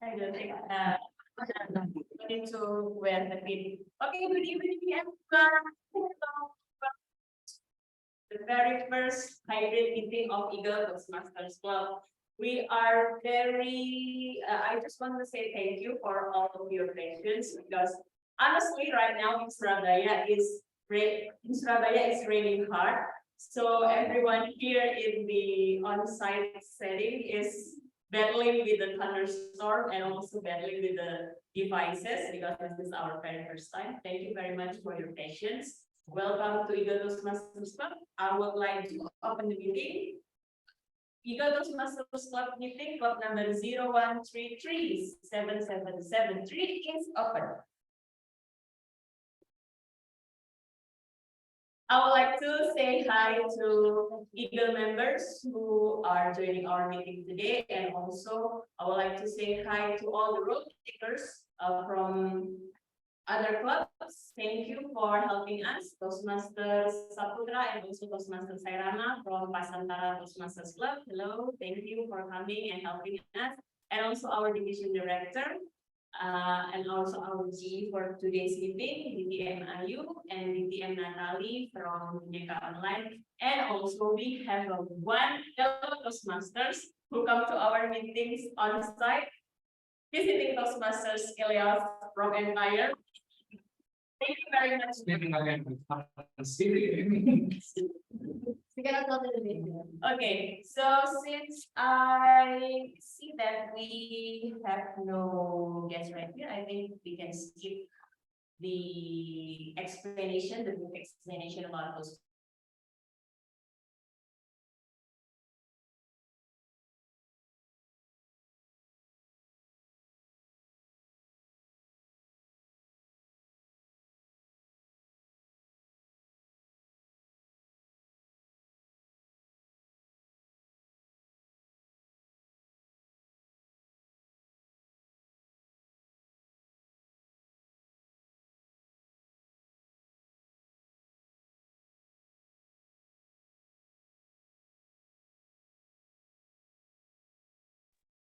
I don't think need to wear the pin. Okay, good evening, everyone. The very first hybrid meeting of Eagle Toastmasters Club. We are very, I just want to say thank you for all of your patience because honestly, right now in Surabaya is raining hard. So everyone here in the on-site setting is battling with the thunderstorm and also battling with the devices because this is our very first time. Thank you very much for your patience. Welcome to Eagle Toastmasters Club. I would like to open the meeting. Eagle Toastmasters Club meeting, club number 01337773 is open. I would like to say hi to Eagle members who are joining our meeting today, and also I would like to say hi to all the role takers from other clubs. Thank you for helping us, Toastmasters Saputra and also Toastmasters Sairama from Pasantara Toastmasters Club. Hello, thank you for coming and helping us, and also our division director. And also our G for today's meeting, DTM Ayu and DTM Natalie from Neka Online. And also we have one fellow Toastmasters who come to our meetings on site, visiting Toastmasters Elias from Empire. Thank you very much. Okay, so since I see that we have no guests right here, I think we can skip the explanation, the brief explanation about those.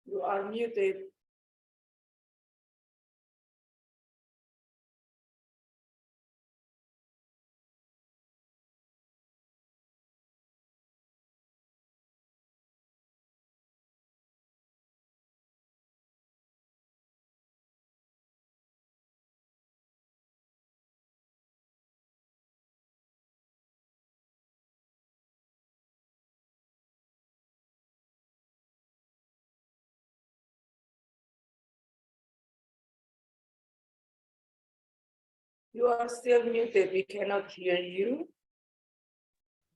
You are muted. You are still muted. We cannot hear you.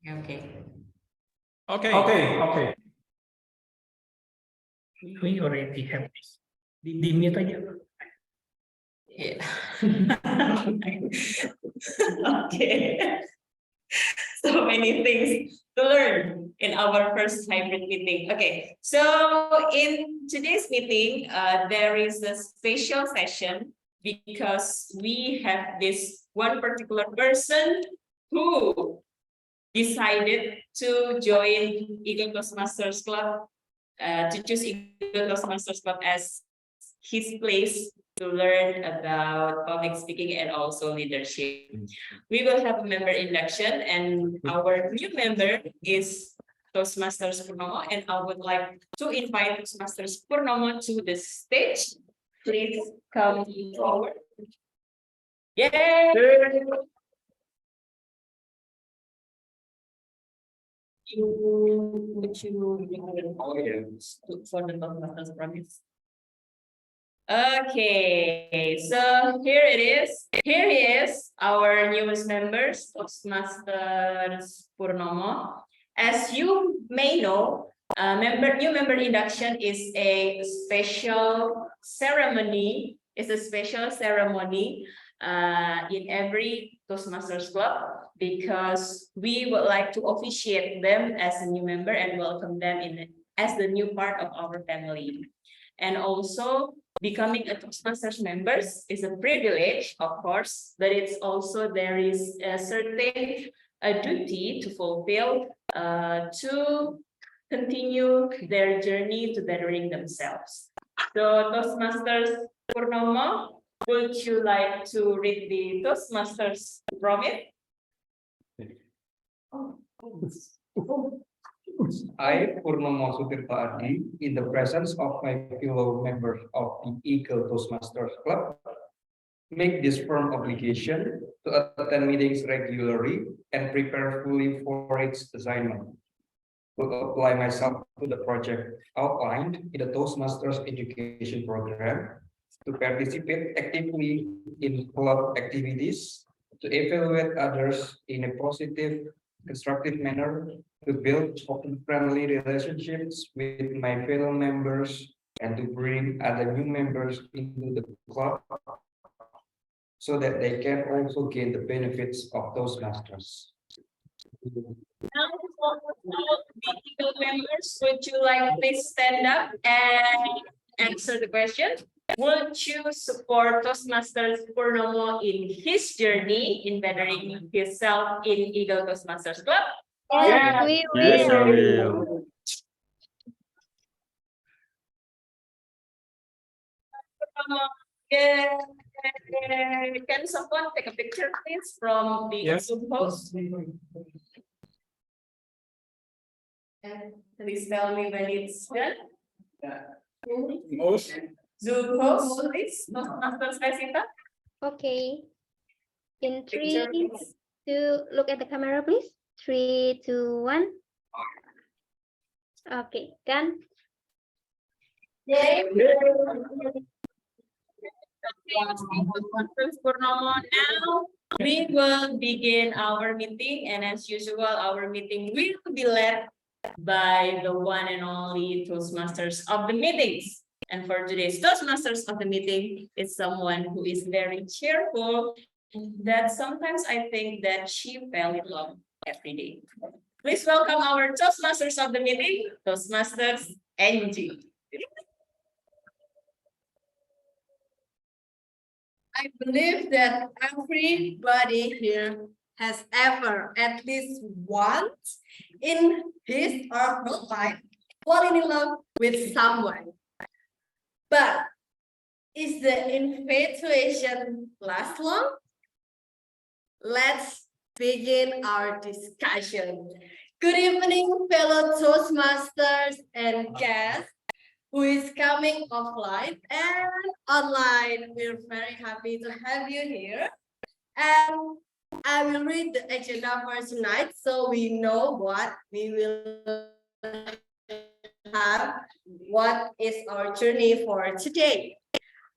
Okay. Okay. We already have this. Di mute aja. Yeah. Okay. So many things to learn in our first hybrid meeting. Okay, so in today's meeting, there is a special session because we have this one particular person who decided to join Eagle Toastmasters Club, to choose Eagle Toastmasters Club as his place to learn about public speaking and also leadership. We will have a member induction, and our new member is Toastmasters Purnomo, and I would like to invite Toastmasters Purnomo to the stage. Please come forward. Yay! Would you for the Toastmasters promise? Okay, so here it is. Here he is, our newest members, Toastmasters Purnomo. As you may know, new member induction is a special ceremony. It's a special ceremony in every Toastmasters club because we would like to officiate them as a new member and welcome them as the new part of our family. And also, becoming a Toastmasters members is a privilege, of course, but it's also there is a certain duty to fulfill to continue their journey to bettering themselves. So Toastmasters Purnomo, would you like to read the Toastmasters promise? I, Purnomo Sutirta Adi, in the presence of my fellow members of the Eagle Toastmasters Club, make this firm obligation to attend meetings regularly and prepare fully for its assignment. To apply myself to the project outlined in the Toastmasters education program, to participate actively in club activities, to evaluate others in a positive, constructive manner, to build open, friendly relationships with my fellow members, and to bring other new members into the club so that they can also gain the benefits of Toastmasters. Now, the Eagle members, would you like please stand up and answer the question? Would you support Toastmasters Purnomo in his journey in bettering himself in Eagle Toastmasters Club? Yes, we Yes, I will. will. Yeah. Can someone take a picture, please, from the Yes. Zoom host? And please tell me when it's done. Most Zoom host, please. Toastmasters Vesita. Okay. In three, Picture, please. two, look at the camera, please. 3, 2, 1. Okay, done. Toastmasters Purnomo. Now we will begin our meeting, and as usual, our meeting will be led by the one and only Toastmasters of the meetings. And for today's Toastmasters of the meeting is someone who is very cheerful, that sometimes I think that she fell in love every day. Please welcome our Toastmasters of the meeting, Toastmasters Angie. I believe that everybody here has ever, at least once in his or her life, fallen in love with someone. But is the infatuation last long? Let's begin our discussion. Good evening, fellow Toastmasters and guests who is coming offline and online. We're very happy to have you here. And I will read the agenda for tonight so we know what we will have, what is our journey for today.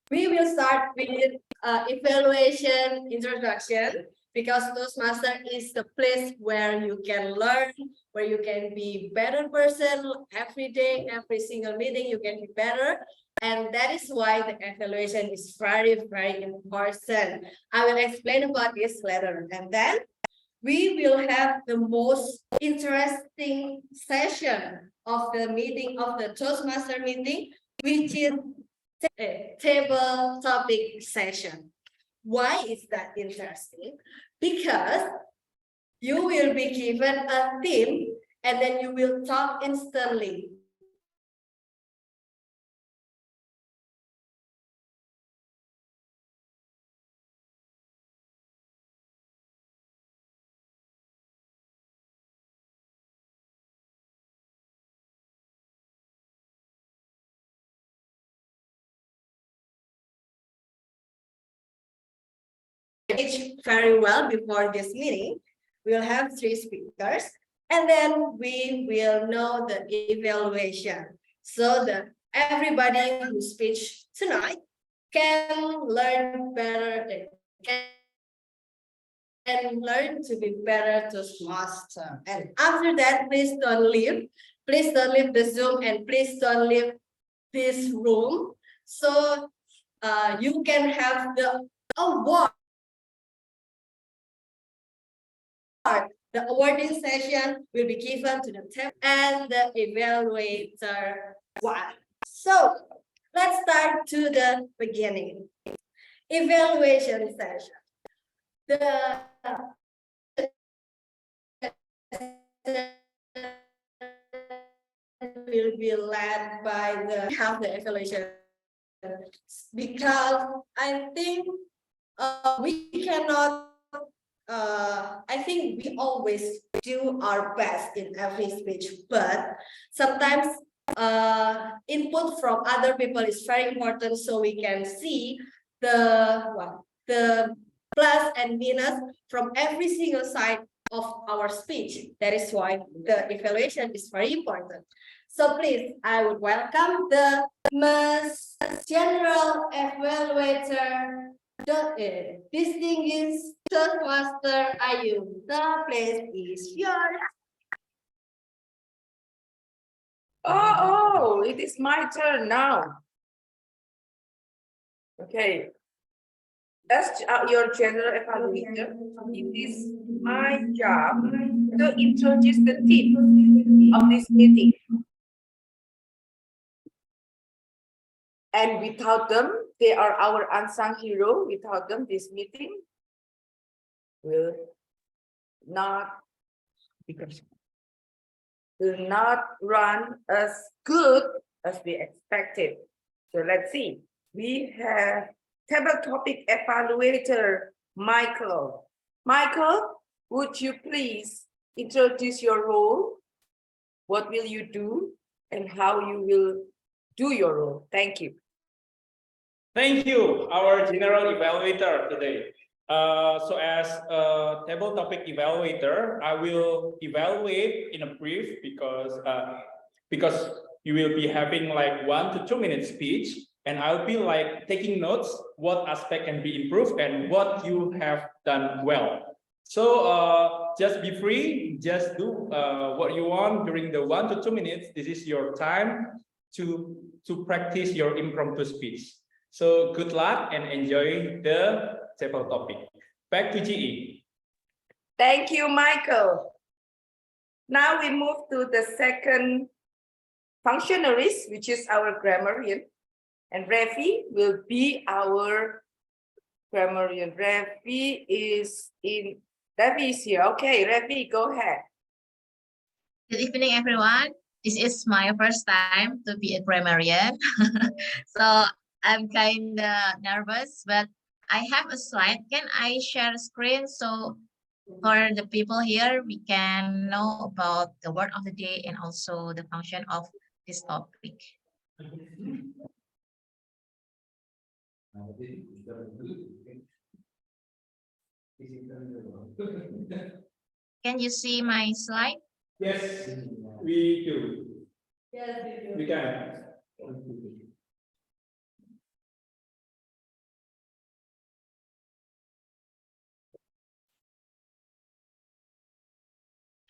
We will start with evaluation introduction, because Toastmaster is the place where you can learn, where you can be better person every day, every single meeting you can be better. And that is why the evaluation is very, very important. I will explain about this later. And then we will have the most interesting session of the meeting, of the Toastmaster meeting, which is a table topic session. Why is that interesting? Because you will be given a theme and then you will talk instantly. Very well before this meeting. We'll have 3 speakers and then we will know the evaluation so that everybody who speaks tonight can learn better, and learn to be better Toastmaster. And after that, please don't leave the Zoom and please don't leave this room. So you can have the award. The awarding session will be given to the test and the evaluator one. So let's start to the beginning. Evaluation session. The will be led by the evaluation because I think we cannot. I think we always do our best in every speech, but sometimes input from other people is very important, so we can see the plus and minus from every single side of our speech. That is why the evaluation is very important. So please, I would welcome the Miss General Evaluator, distinguished Toastmaster Ayu. The place is yours. Oh, it is my turn now. Okay. As your general evaluator, it is my job to introduce the theme of this meeting. And without them, they are our unsung hero. Without them, this meeting will not run as good as we expected. So let's see. We have table topic evaluator, Michael. Michael, would you please introduce your role? What will you do and how you will do your role? Thank you. Thank you, our general evaluator today. So as a table topic evaluator, I will evaluate in a brief because you will be having like 1 to 2 minute speech, and I'll be like taking notes what aspect can be improved and what you have done well. So just be free, just do what you want during the 1 to 2 minutes. This is your time to practice your impromptu speech. So good luck and enjoy the table topic. Back to GE. Thank you, Michael. Now we move to the second functionaries, which is our grammarian. And Revi will be our grammarian. Revi is here. Okay, Revi, go ahead. Good evening, everyone. This is my first time to be a grammarian. So I'm kind of nervous, but I have a slide. Can I share screen so for the people here, we can know about the word of the day and also the function of this topic. Can you see my slide? Yes, we do. Yes, We can.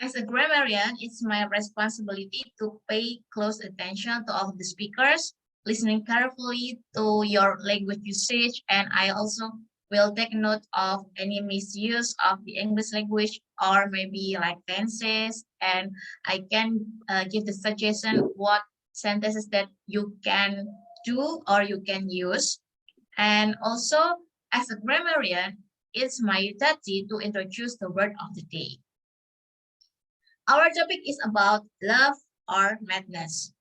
As a grammarian, it's my responsibility to pay close attention to all the speakers, listening carefully to your language usage, and I also will take note of any misuse of the English language or maybe like tenses, and I can give the suggestion what sentences that you can do or you can use. And also, as a grammarian, it's my duty to introduce the word of the day. Our topic is about love or madness.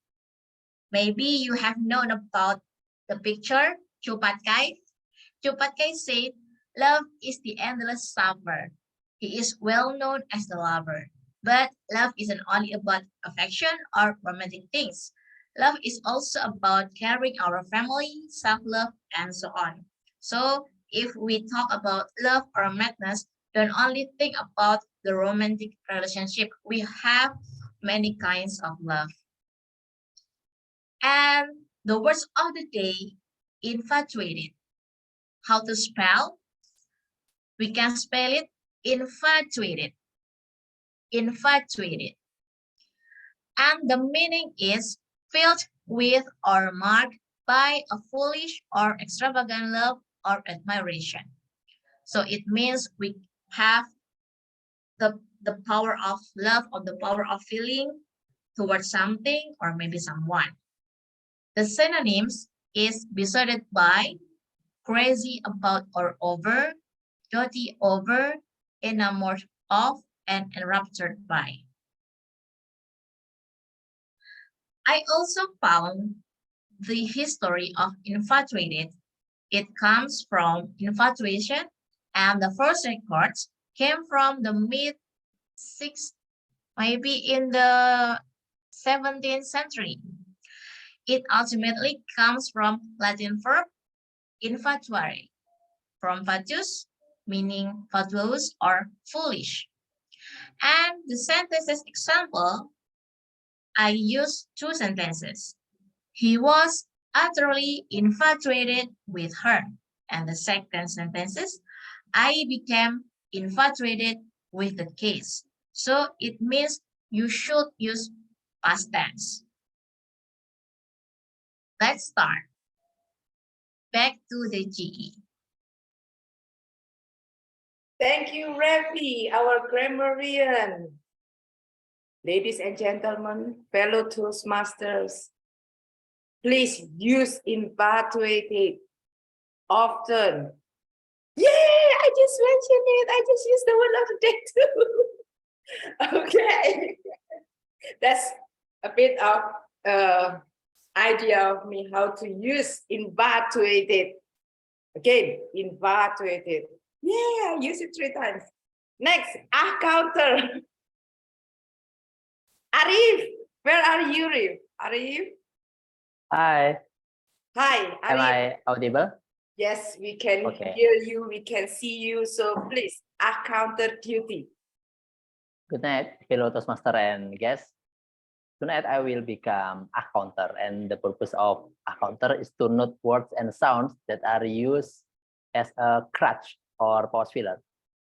Maybe you have known about the picture, Chupatkai. Chupatkai said, love is the endless summer. He is well known as the lover. But love isn't only about affection or romantic things. Love is also about caring our family, self-love, and so on. So if we talk about love or madness, don't only think about the romantic relationship. We have many kinds of love. And the words of the day, infatuated. How to spell? We can spell it infatuated. Infatuated. And the meaning is filled with or marked by a foolish or extravagant love or admiration. So it means we have the power of love or the power of feeling towards something or maybe someone. The synonyms is besotted by, crazy about or over, doty over, enamored of, and enraptured by. I also found the history of infatuated. It comes from infatuation, and the first records came from the maybe in the 17th century. It ultimately comes from Latin verb infatuare, from fatus, meaning fatuous or foolish. And the sentences example, I use two sentences. He was utterly infatuated with her. And the second sentence is, I became infatuated with the case. So it means you should use past tense. Let's start. Back to the GE. Thank you, Rafi, our grammarian. Ladies and gentlemen, fellow Toastmasters, please use infatuated often. Yay, I just mentioned it. I just used the word of the day too. Okay. That's a bit of idea of me how to use infatuated. Again, infatuated. Yeah, I use it 3 times. Next, counter. Arif, where are you, Arif? Arif? Hi, Hi, am Arif. I audible? Yes, we can Okay. hear you, we can see you. So please, counter duty. Good night, fellow Toastmaster and guests. Tonight I will become a counter, and the purpose of a counter is to note words and sounds that are used as a crutch or pause filler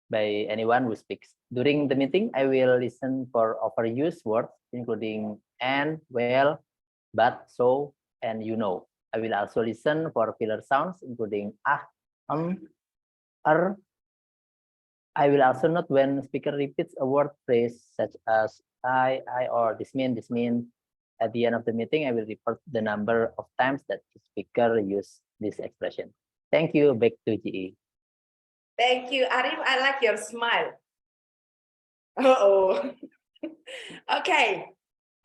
by anyone who speaks. During the meeting, I will listen for overused words, including and, well, but, so, and you know. I will also listen for filler sounds, including I will also note when speaker repeats a word phrase such as I, or this mean. At the end of the meeting, I will report the number of times that the speaker used this expression. Thank you. Back to GE. Thank you, Arif. I like your smile. Uh-oh. Okay.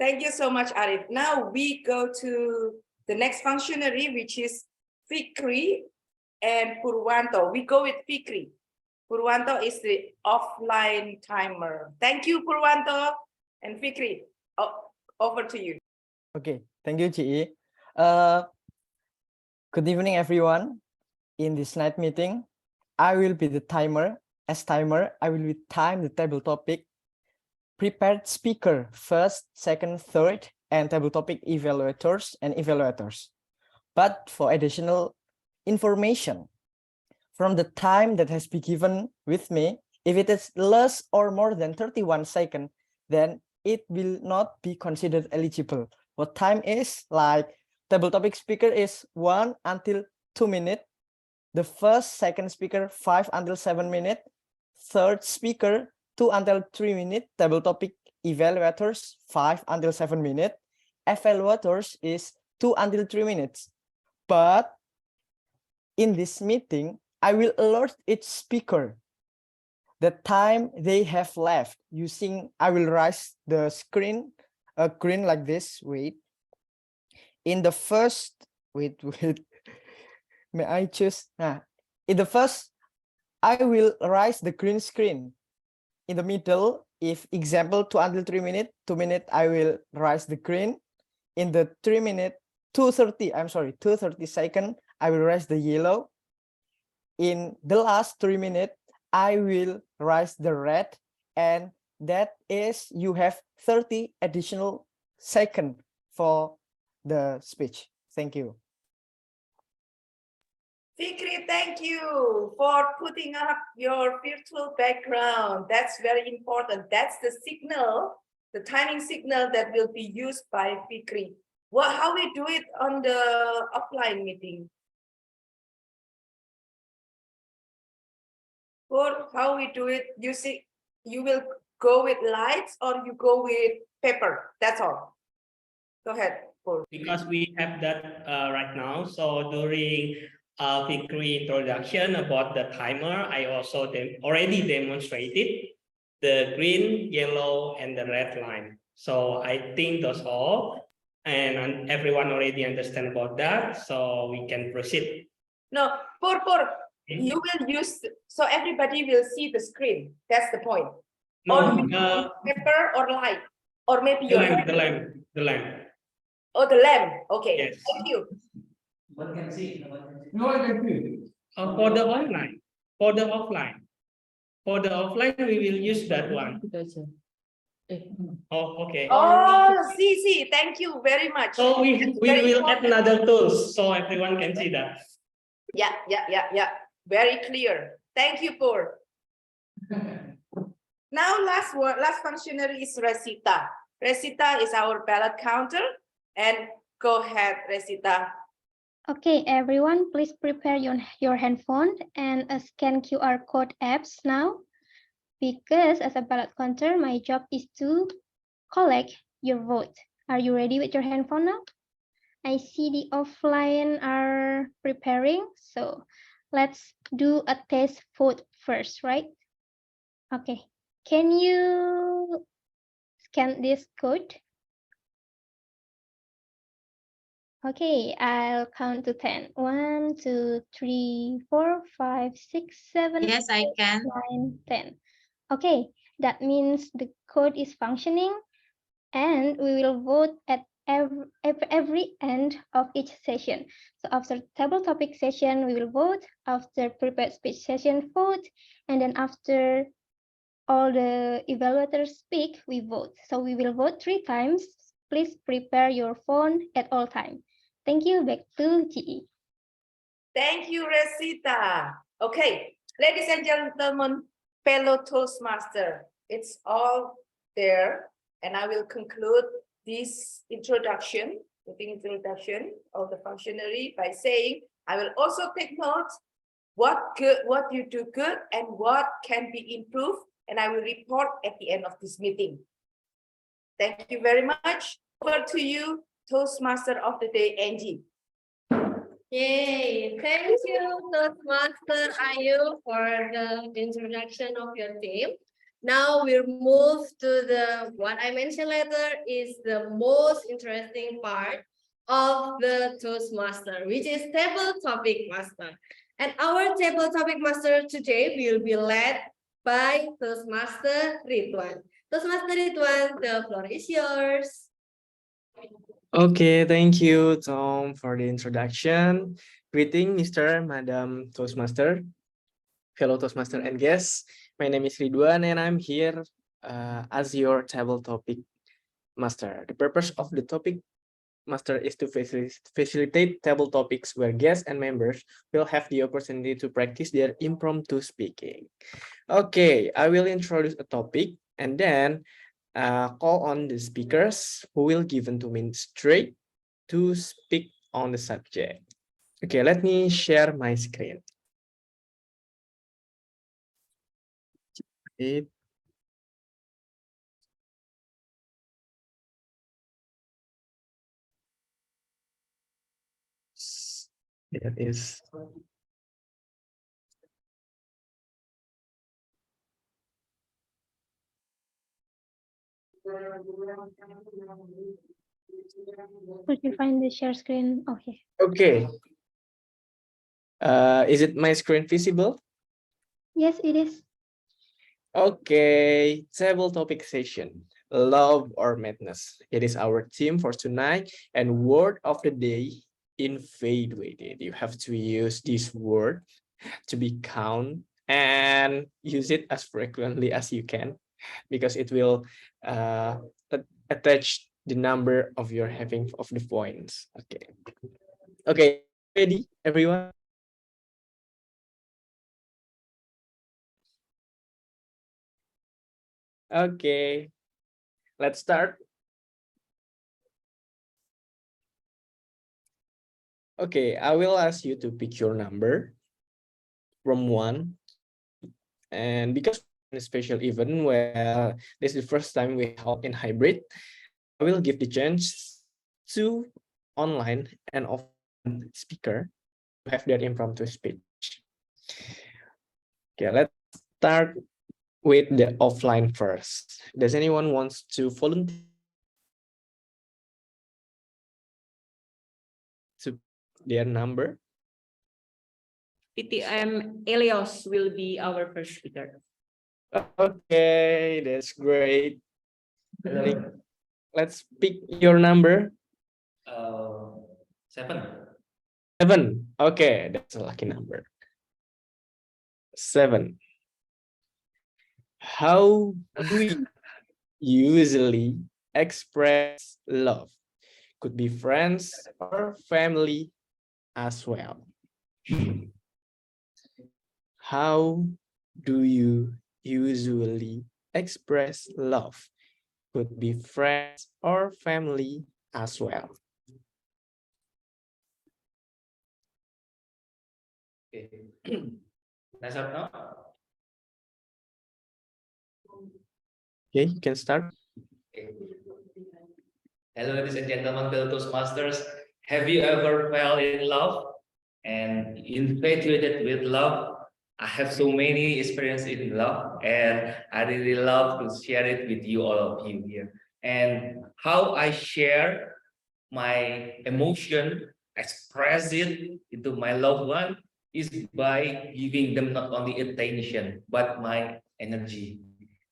Thank you so much, Arif. Now we go to the next functionary, which is Fikri and Purwanto. We go with Fikri. Purwanto is the offline timer. Thank you, Purwanto and Fikri. Over to you. Okay, thank you, GE. Good evening, everyone. In this night meeting, I will be the timer. As timer, I will time the table topic, prepared speaker first, second, third, and table topic evaluators and evaluators. But for additional information, from the time that has been given with me, if it is less or more than 31 seconds, then it will not be considered eligible. What time is like table topic speaker is 1 until 2 minutes. The first, second speaker 5 until 7 minutes. Third speaker 2 until 3 minutes. Table topic evaluators 5 until 7 minutes. Evaluators is 2 until 3 minutes. But in this meeting, I will alert each speaker the time they have left using, I will raise the screen, a green like this, wait. In the first, wait, may I choose? In the first, I will raise the green screen. In the middle, if example 2 until 3 minutes, 2 minutes, I will raise the green. In the 3 minute, 230 seconds, I will raise the yellow. In the last 3 minutes, I will raise the red, and that is you have 30 additional seconds for the speech. Thank you. Fikri, thank you for putting up your virtual background. That's very important. That's the signal, the timing signal that will be used by Fikri. How we do it on the offline meeting? Or how we do it, you will go with lights or you go with paper, that's all. Go ahead, Paul. Because we have that right now, so during Fikri introduction about the timer, I also already demonstrated the green, yellow, and the red line. So I think that's all. and everyone already understand about that, so we can proceed. No, you will use, so everybody will see the screen. That's the point. No, Or you use paper or light, or maybe the your lamp, hand. the lamp. Oh, the lamp. Okay, Yes. thank you. One can see. No one can see. For the online, for the offline. For the offline, we will use that one. Oh, okay. Oh, see, thank you very much. So we Very will add important. another tools so everyone can see that. Yeah. Very clear. Thank you, Pur. Now, last functionary is Resita. Resita is our ballot counter. And go ahead, Resita. Okay, everyone, please prepare your handphone and scan QR code apps now. Because as a ballot counter, my job is to collect your vote. Are you ready with your handphone now? I see the offline are preparing, so let's do a test vote first, right? Okay, can you scan this code? Okay, I'll count to 10. 1, 2, 3, 4, 5, 6, 7, Yes, I 8, can. 9, 10. Okay, that means the code is functioning and we will vote at every end of each session. So after table topic session, we will vote. After prepared speech session, vote. And then after all the evaluators speak, we vote. So we will vote 3 times. Please prepare your phone at all times. Thank you. Back to GE. Thank you, Resita. Okay, ladies and gentlemen, fellow Toastmaster, it's all there. And I will conclude this introduction, of the functionary by saying, I will also take notes what you do good and what can be improved. And I will report at the end of this meeting. Thank you very much. Over to you, Toastmaster of the Day, Angie. Yay, thank you, Toastmaster Ayu, for the introduction of your team. Now we'll move to what I mentioned later is the most interesting part of the Toastmaster, which is table topic master. And our table topic master today will be led by Toastmaster Ridwan. Toastmaster Ridwan, the floor is yours. Okay, thank you, Tom, for the introduction. Greeting, Mr. and Madam Toastmaster, fellow Toastmaster and guests. My name is Ridwan, and I'm here as your table topic master. The purpose of the topic master is to facilitate table topics where guests and members will have the opportunity to practice their impromptu speaking. Okay, I will introduce a topic and then call on the speakers who will given 2 minutes straight to speak on the subject. Okay, let me share my screen. It is. Could you find the share screen? Okay. Okay. Is it my screen visible? Yes, it is. Okay, table topic session, love or madness. It is our theme for tonight, and word of the day, infatuated. You have to use this word to be count and use it as frequently as you can, because it will attach the number of your having of the points. Okay, ready, everyone? Okay, let's start. Okay, I will ask you to pick your number from 1, and because in a special event where this is the first time we held in hybrid, I will give the chance to online and offline speaker to have their impromptu speech. Okay, let's start with the offline first. Does anyone wants to volunteer? their number? PTM Elios will be our first speaker. Okay, that's great. Let's pick your number. 7. 7. Okay, that's a lucky number. 7. How do we usually express love? Could be friends or family as well. How do you usually express love? Could be friends or family as well. Okay. Nice up now. Okay, you can start. Okay. Hello, ladies and gentlemen, fellow Toastmasters. Have you ever fell in love and infatuated with love? I have so many experience in love, and I really love to share it with you, all of you here. And how I share my emotion, express it into my loved one is by giving them not only attention, but my energy.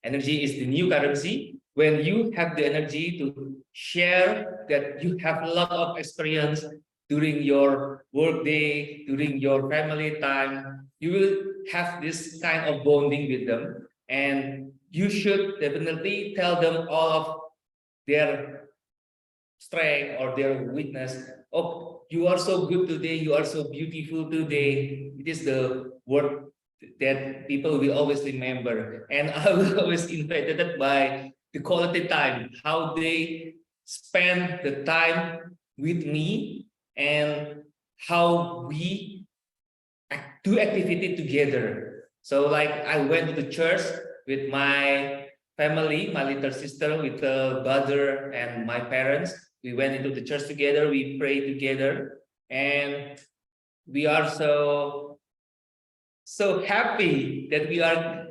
Energy is the new currency. When you have the energy to share that you have a lot of experience during your work day, during your family time, you will have this kind of bonding with them. And you should definitely tell them all of their strength or their weakness. Oh, you are so good today, you are so beautiful today. It is the word that people will always remember. And I will always infatuated by the quality time, how they spend the time with me and how we do activity together. So like I went to the church with my family, my little sister, with the brother and my parents. We went into the church together, we prayed together, and we are so happy that we are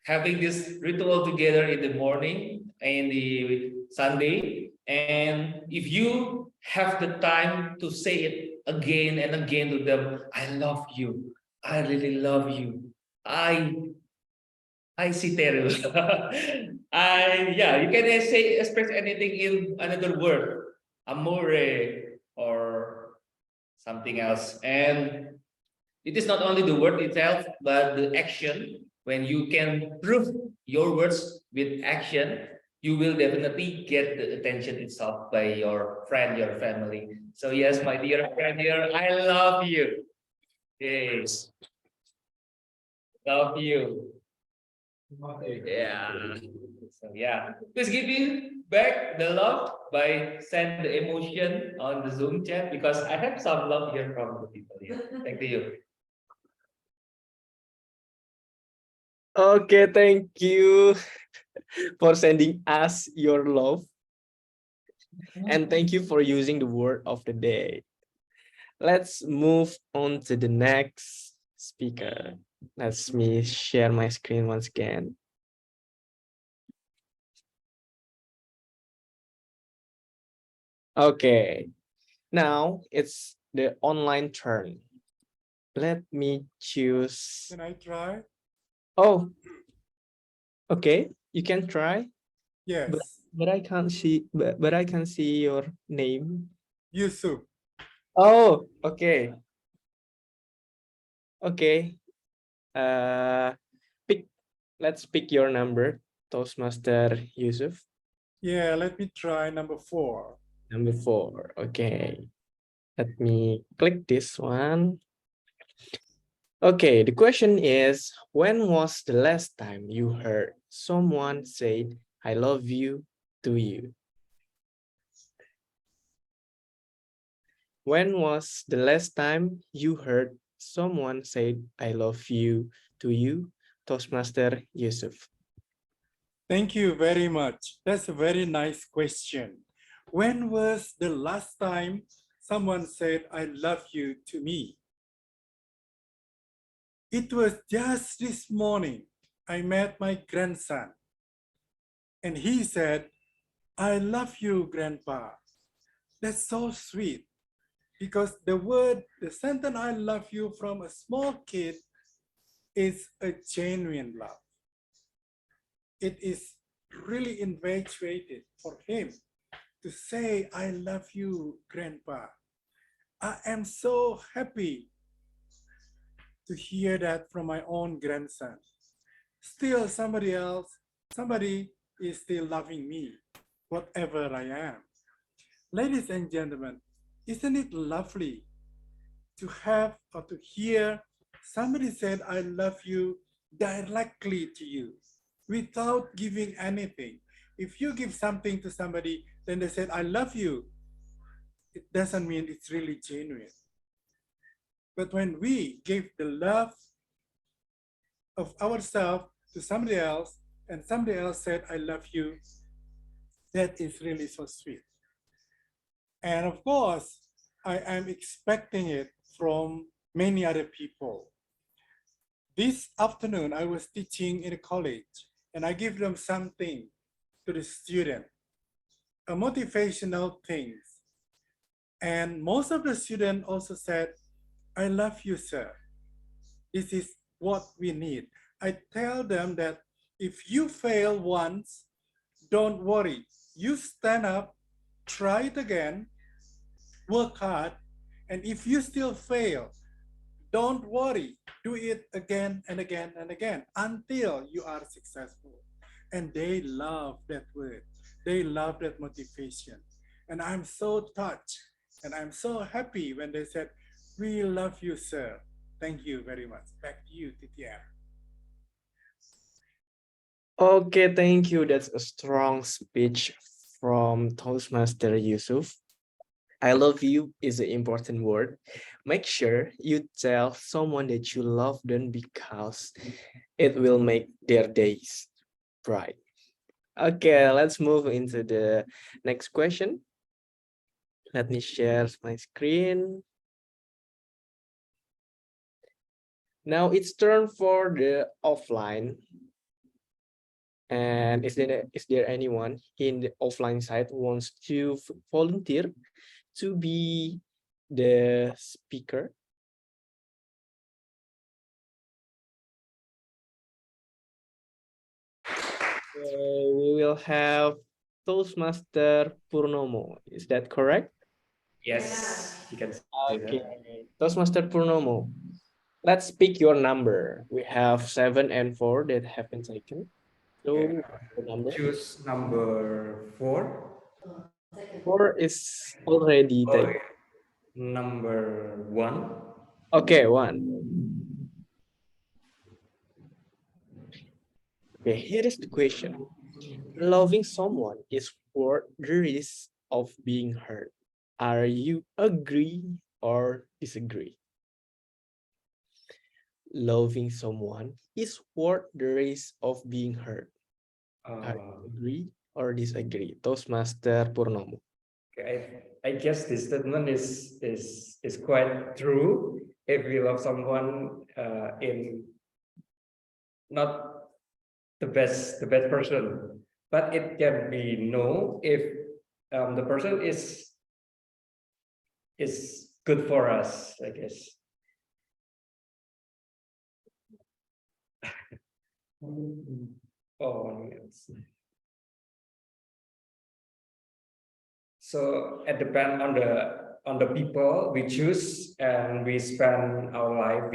having this ritual together in the morning and the Sunday. And if you have the time to say it again and again to them, I love you. I really love you. I see terrible. Yeah, you can say express anything in another word, amore or something else. And it is not only the word itself, but the action. When you can prove your words with action, you will definitely get the attention itself by your friend, your family. So yes, my dear friend here, I love you. Yes, love you. Yeah. So yeah, please give me back the love by send the emotion on the Zoom chat because I have some love here from the people here. Thank you. Okay, thank you for sending us your love. And thank you for using the word of the day. Let's move on to the next speaker. Let me share my screen once again. Okay, now it's the online turn. Let me choose. Can I try? Oh, okay, you can try. Yes. But I can't see. But I can see your name. Yusuf. Oh, okay. Okay. Let's pick your number, Toastmaster Yusuf. Yeah, let me try number 4. Number 4. Okay. Let me click this one. Okay, the question is, when was the last time you heard someone say, I love you to you? When was the last time you heard someone say, I love you to you, Toastmaster Yusuf? Thank you very much. That's a very nice question. When was the last time someone said, I love you to me? It was just this morning. I met my grandson. And he said, I love you, Grandpa. That's so sweet. because the sentence I love you from a small kid is a genuine love. It is really infatuated for him to say, I love you, Grandpa. I am so happy to hear that from my own grandson. Still somebody is still loving me, whatever I am. Ladies and gentlemen, isn't it lovely to have or to hear somebody said, I love you directly to you without giving anything? If you give something to somebody, then they said, I love you. It doesn't mean it's really genuine. But when we give the love of ourselves to somebody else, and somebody else said, I love you, that is really so sweet. And of course, I am expecting it from many other people. This afternoon, I was teaching in a college, and I give them something to the student, a motivational thing. And most of the students also said, I love you, sir. This is what we need. I tell them that if you fail once, don't worry. You stand up, try it again, work hard, and if you still fail, don't worry. Do it again and again and again until you are successful. And they love that word. They love that motivation. And I'm so touched and I'm so happy when they said, we love you, sir. Thank you very much. Back to you, TTM. Okay, thank you. That's a strong speech from Toastmaster Yusuf. I love you is an important word. Make sure you tell someone that you love them because it will make their days bright. Okay, let's move into the next question. Let me share my screen. Now it's turn for the offline. And is there anyone in the offline side who wants to volunteer to be the speaker? So we will have Toastmaster Purnomo. Is that correct? Yes, you can say Okay, that. Toastmaster Purnomo. Let's pick your number. We have 7 and 4 that have been taken. So the number? Choose number 4. 4 is already Oh, taken. number 1. Okay, 1. Okay, here is the question. Loving someone is worth the risk of being hurt. Are you agree or disagree? Loving someone is worth the risk of being hurt. Are you agree or disagree? Toastmaster Purnomo. I guess this statement is quite true. If we love someone in not the best person, but it can be no if the person is good for us, I guess. Oh, yes. So it depends on the people we choose, and we spend our life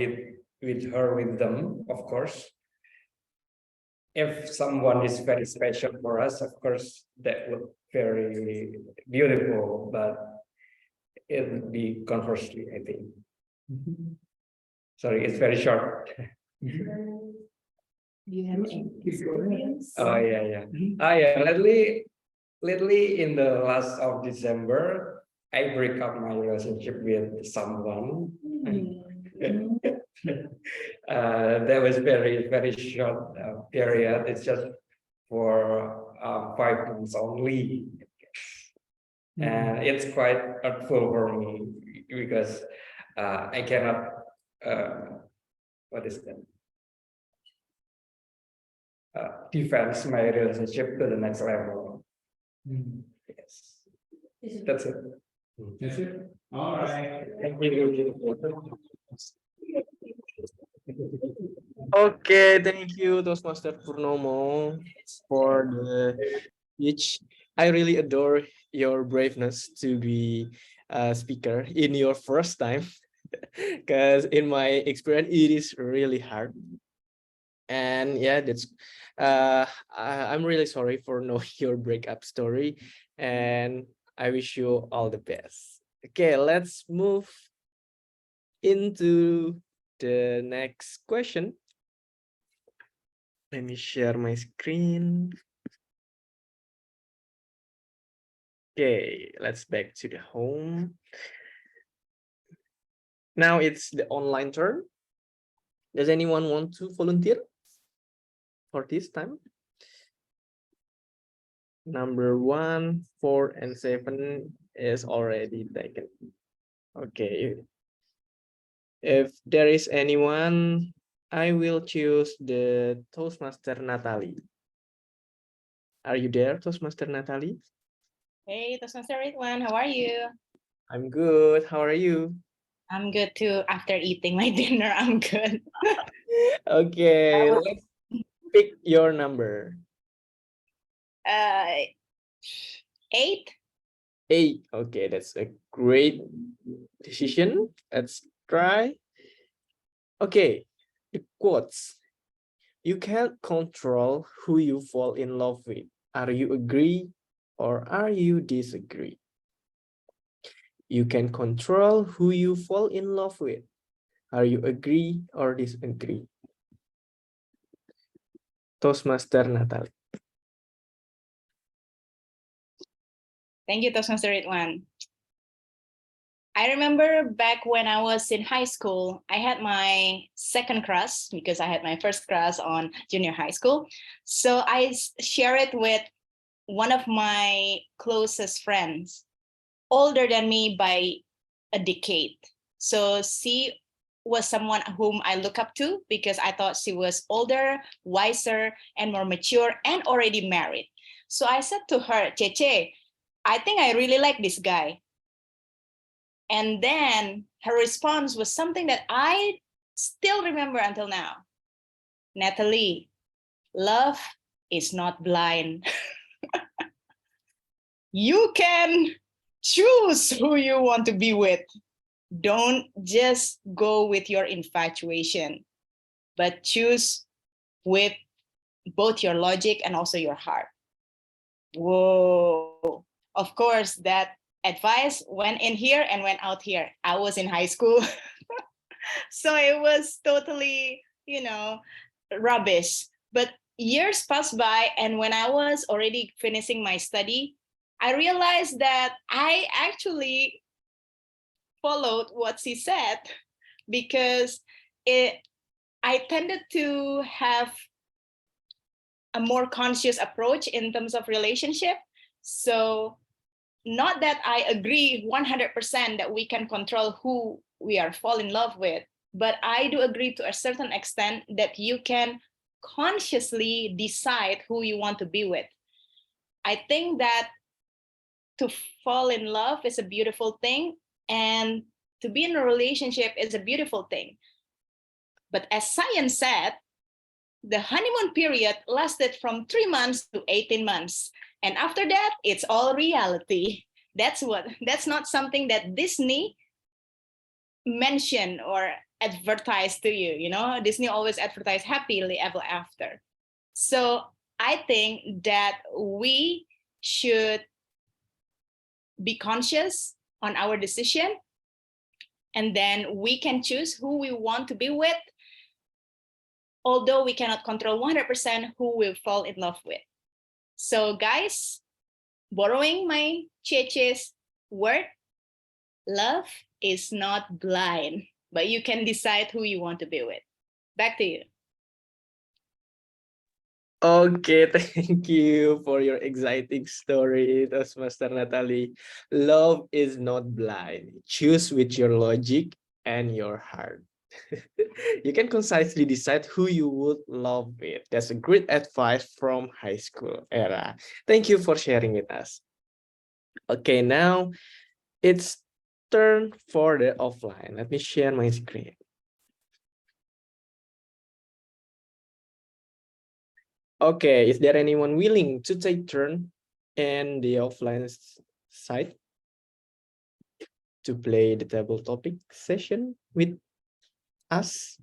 with them, of course. If someone is very special for us, of course, that would very beautiful, but it would be conversely, I think. Sorry, it's very short. Do you have any experience? Oh yeah. Yeah. Lately in the last of December, I break up my relationship with someone. That was very short period. It's just for 5 months only, and it's quite hurtful for me because I cannot what is that? Defense my relationship to the next level. Yes, that's it. That's it. All right. Thank you. Okay, thank you, Toastmaster Purnomo, for the speech. I really adore your braveness to be a speaker in your first time, because in my experience, it is really hard. And yeah, I'm really sorry for knowing your breakup story, and I wish you all the best. Okay, let's move into the next question. Let me share my screen. Okay, let's back to the home. Now it's the online turn. Does anyone want to volunteer for this time? Number 1, 4, and 7 is already taken. Okay. If there is anyone, I will choose the Toastmaster Natalie. Are you there, Toastmaster Natalie? Hey, Toastmaster one, how are you? I'm good. How are you? I'm good too. After eating my dinner, I'm good. Okay, let's pick your number. 8. 8. Okay, that's a great decision. Let's try. Okay, the quotes. You can't control who you fall in love with. Are you agree or are you disagree? You can control who you fall in love with. Are you agree or disagree? Toastmaster Natalie. Thank you, Toastmaster one. I remember back when I was in high school, I had my second crush because I had my first crush on junior high school. So I share it with one of my closest friends, older than me by a decade. So she was someone whom I look up to because I thought she was older, wiser, and more mature and already married. So I said to her, Cheche, I think I really like this guy. And then her response was something that I still remember until now. Natalie, love is not blind. You can choose who you want to be with. Don't just go with your infatuation, but choose with both your logic and also your heart. Whoa. Of course, that advice went in here and went out here. I was in high school. So it was totally, rubbish. But years passed by, and when I was already finishing my study, I realized that I actually followed what she said because I tended to have a more conscious approach in terms of relationship. So not that I agree 100% that we can control who we are fall in love with, but I do agree to a certain extent that you can consciously decide who you want to be with. I think that to fall in love is a beautiful thing, and to be in a relationship is a beautiful thing. But as science said, the honeymoon period lasted from 3 months to 18 months. And after that, it's all reality. That's not something that Disney mentioned or advertised to you. Disney always advertised happily ever after. So I think that we should be conscious on our decision, and then we can choose who we want to be with, although we cannot control 100% who we'll fall in love with. So guys, borrowing my Cheche's word, love is not blind, but you can decide who you want to be with. Back to you. Okay, thank you for your exciting story, Toastmaster Natalie. Love is not blind. Choose with your logic and your heart. You can concisely decide who you would love with. That's a great advice from high school era. Thank you for sharing with us. Okay, now It's turn for the offline. Let me share my screen. Okay, is there anyone willing to take turn in the offline side to play the table topic session with us?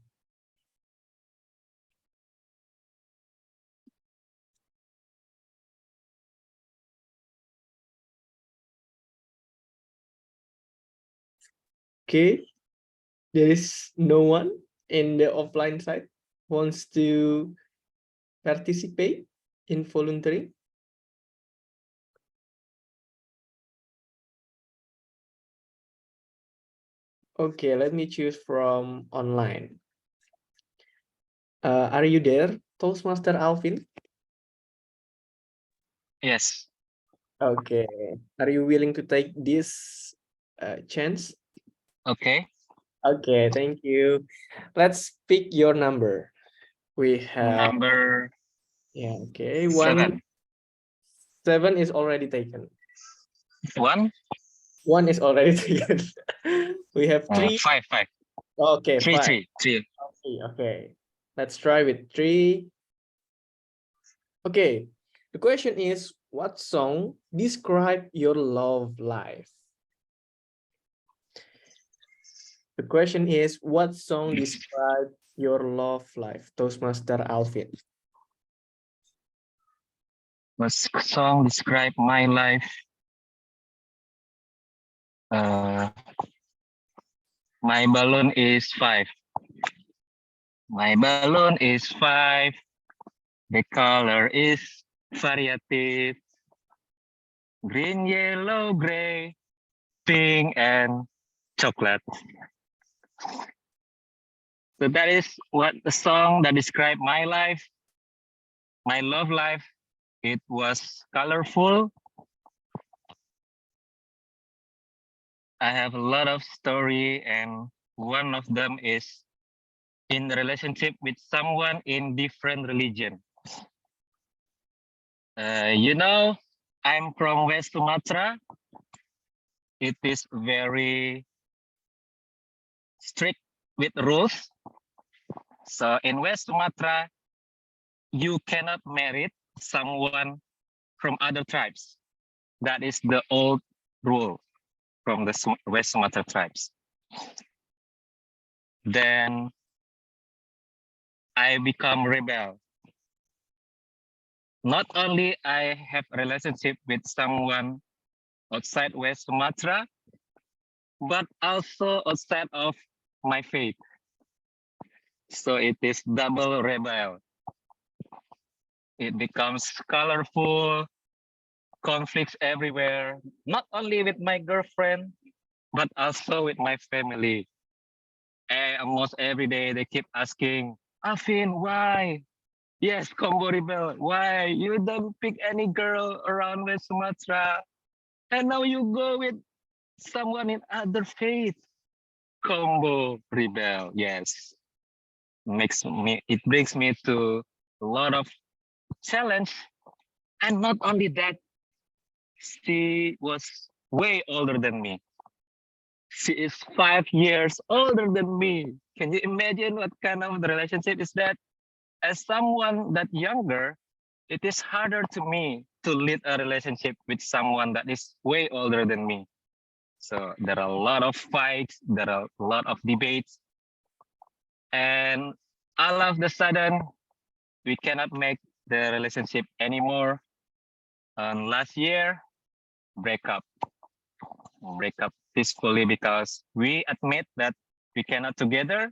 Okay, there is no one in the offline side wants to participate in volunteering. Okay, let me choose from online. Are you there, Toastmaster Alvin? Yes. Okay, are you willing to take this chance? Okay. Okay, thank you. Let's pick your number. We have Number okay, 7. 7 is already taken. 1. 1 is already taken. We have 3. 5. 5. Okay, 3. 5. 3. 3. Okay, let's try with 3. Okay, the question is, what song describe your love life? The question is, what song describe your love life? Toastmaster Alvin. What song describe my life? My balloon is 5. My balloon is 5. The color is variative. Green, yellow, gray, pink, and chocolate. So that is what the song that described my life, my love life. It was colorful. I have a lot of story, and one of them is in relationship with someone in different religion. I'm from West Sumatra. It is very strict with rules. So in West Sumatra, you cannot marry someone from other tribes. That is the old rule from the West Sumatra tribes. Then I become rebel. Not only I have a relationship with someone outside West Sumatra, but also outside of my faith. So it is double rebel. It becomes colorful, conflicts everywhere, not only with my girlfriend, but also with my family. And almost every day they keep asking, Alvin, why? Yes, combo rebel, why? You don't pick any girl around West Sumatra. And now you go with someone in other faith. Combo rebel, yes. It brings me to a lot of challenge. And not only that, she was way older than me. She is 5 years older than me. Can you imagine what kind of relationship is that? As someone that younger, it is harder to me to lead a relationship with someone that is way older than me. So there are a lot of fights, there are a lot of debates, and all of the sudden, we cannot make the relationship anymore. And last year, break up peacefully because we admit that we cannot together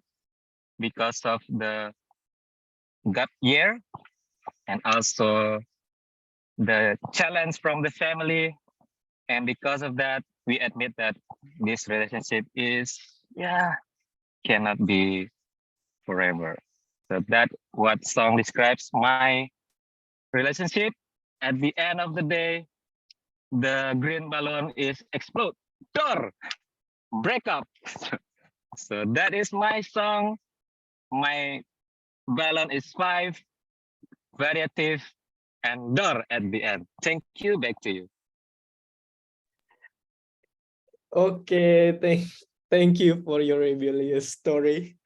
because of the gap year and also the challenge from the family. And because of that, we admit that this relationship is, cannot be forever. So that what song describes my relationship. At the end of the day, the green balloon is explode. Door, break up. So that is my song. My balloon is 5, variative, and door at the end. Thank you. Back to you. Okay, thank you for your rebellious story.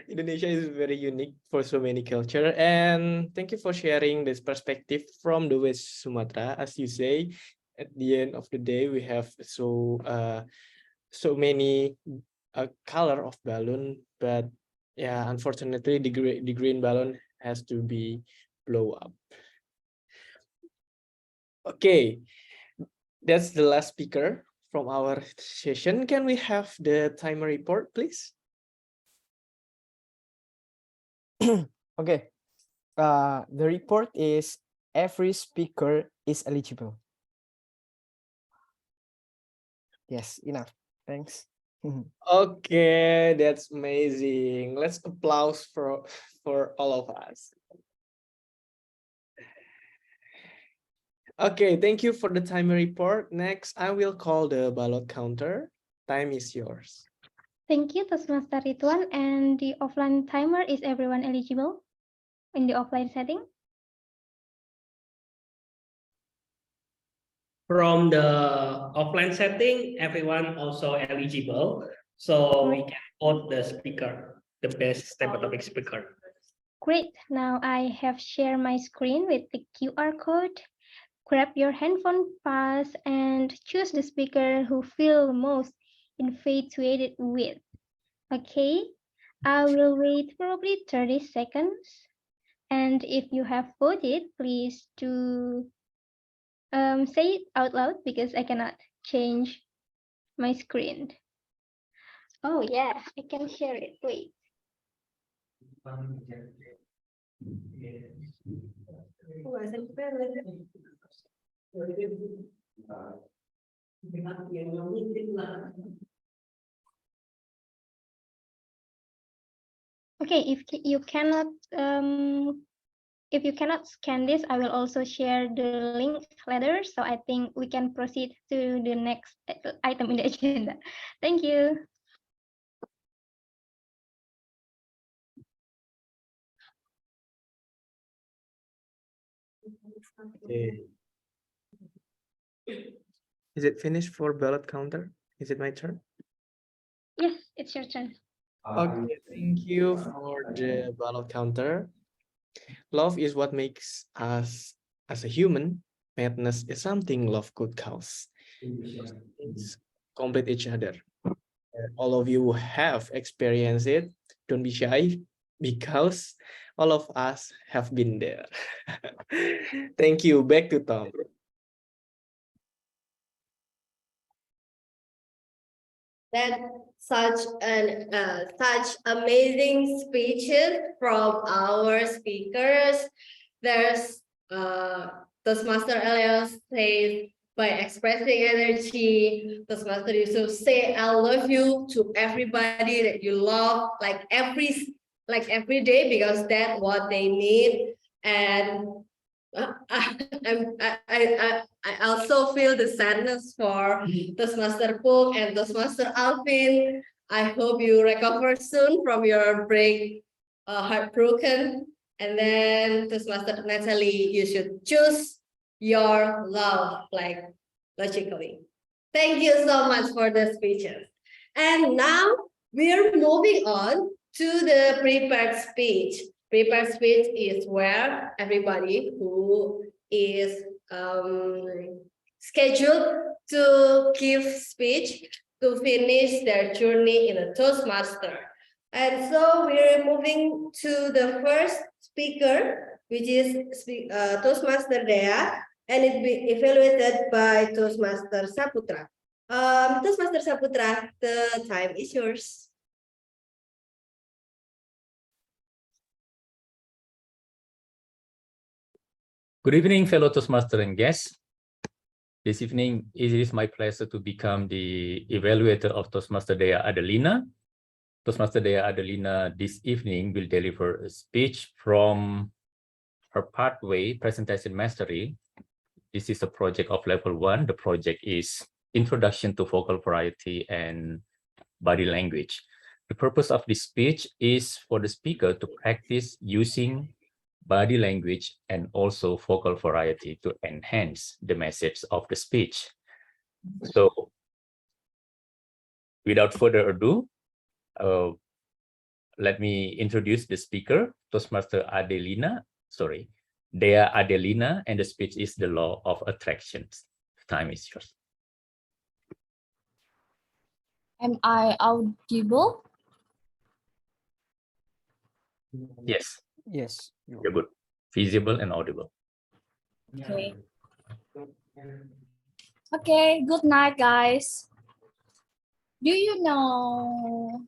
Indonesia is very unique for so many culture, and thank you for sharing this perspective from the West Sumatra. As you say, at the end of the day, we have so many color of balloon, but yeah, unfortunately, the green balloon has to be blow up. Okay, that's the last speaker from our session. Can we have the timer report, please? Okay. The report is every speaker is eligible. Yes, enough. Thanks. Okay, that's amazing. Let's applause for all of us. Okay, thank you for the timer report. Next, I will call the ballot counter. Time is yours. Thank you, Toastmaster Ridwan. And the offline timer, is everyone eligible in the offline setting? From the offline setting, everyone also eligible. So we can vote the speaker, the best table topic speaker. Great. Now I have shared my screen with the QR code. Grab your handphone pass and choose the speaker who feel most infatuated with. Okay, I will wait probably 30 seconds. And if you have voted, please do say it out loud because I cannot change my screen. Oh yeah, I can share it. Wait. Okay, if you cannot scan this, I will also share the link later. So I think we can proceed to the next item in the agenda. Thank you. Okay. Is it finished for ballot counter? Is it my turn? Yes, it's your turn. Okay, thank you for the ballot counter. Love is what makes us as a human. Madness is something love could cause. Things complete each other. All of you have experienced it. Don't be shy because all of us have been there. Thank you. Back to Tom. That such amazing speeches from our speakers. There's Toastmaster Elias says by expressing energy, Toastmaster Yusuf say I love you to everybody that you love like every day because that's what they need. And I also feel the sadness for Toastmaster Pook and Toastmaster Alvin. I hope you recover soon from your break, heartbroken. And then Toastmaster Natalie, you should choose your love, like logically. Thank you so much for the speeches. And now we're moving on to the prepared speech. Prepared speech is where everybody who is scheduled to give speech to finish their journey in a Toastmaster. And so we're moving to the first speaker, which is Toastmaster Dea, and it be evaluated by Toastmaster Saputra. Toastmaster Saputra, the time is yours. Good evening, fellow Toastmaster and guests. This evening, it is my pleasure to become the evaluator of Toastmaster Dea Adelina. Toastmaster Dea Adelina this evening will deliver a speech from her pathway presentation mastery. This is a project of level 1. The project is Introduction to Vocal Variety and Body Language. The purpose of this speech is for the speaker to practice using body language and also vocal variety to enhance the message of the speech. So without further ado, let me introduce the speaker, Toastmaster Dea Adelina, and the speech is the law of attractions. Time is yours. Am I audible? Yes. Yes. You're good. Visible and audible. Okay. Okay, good night, guys. Do you know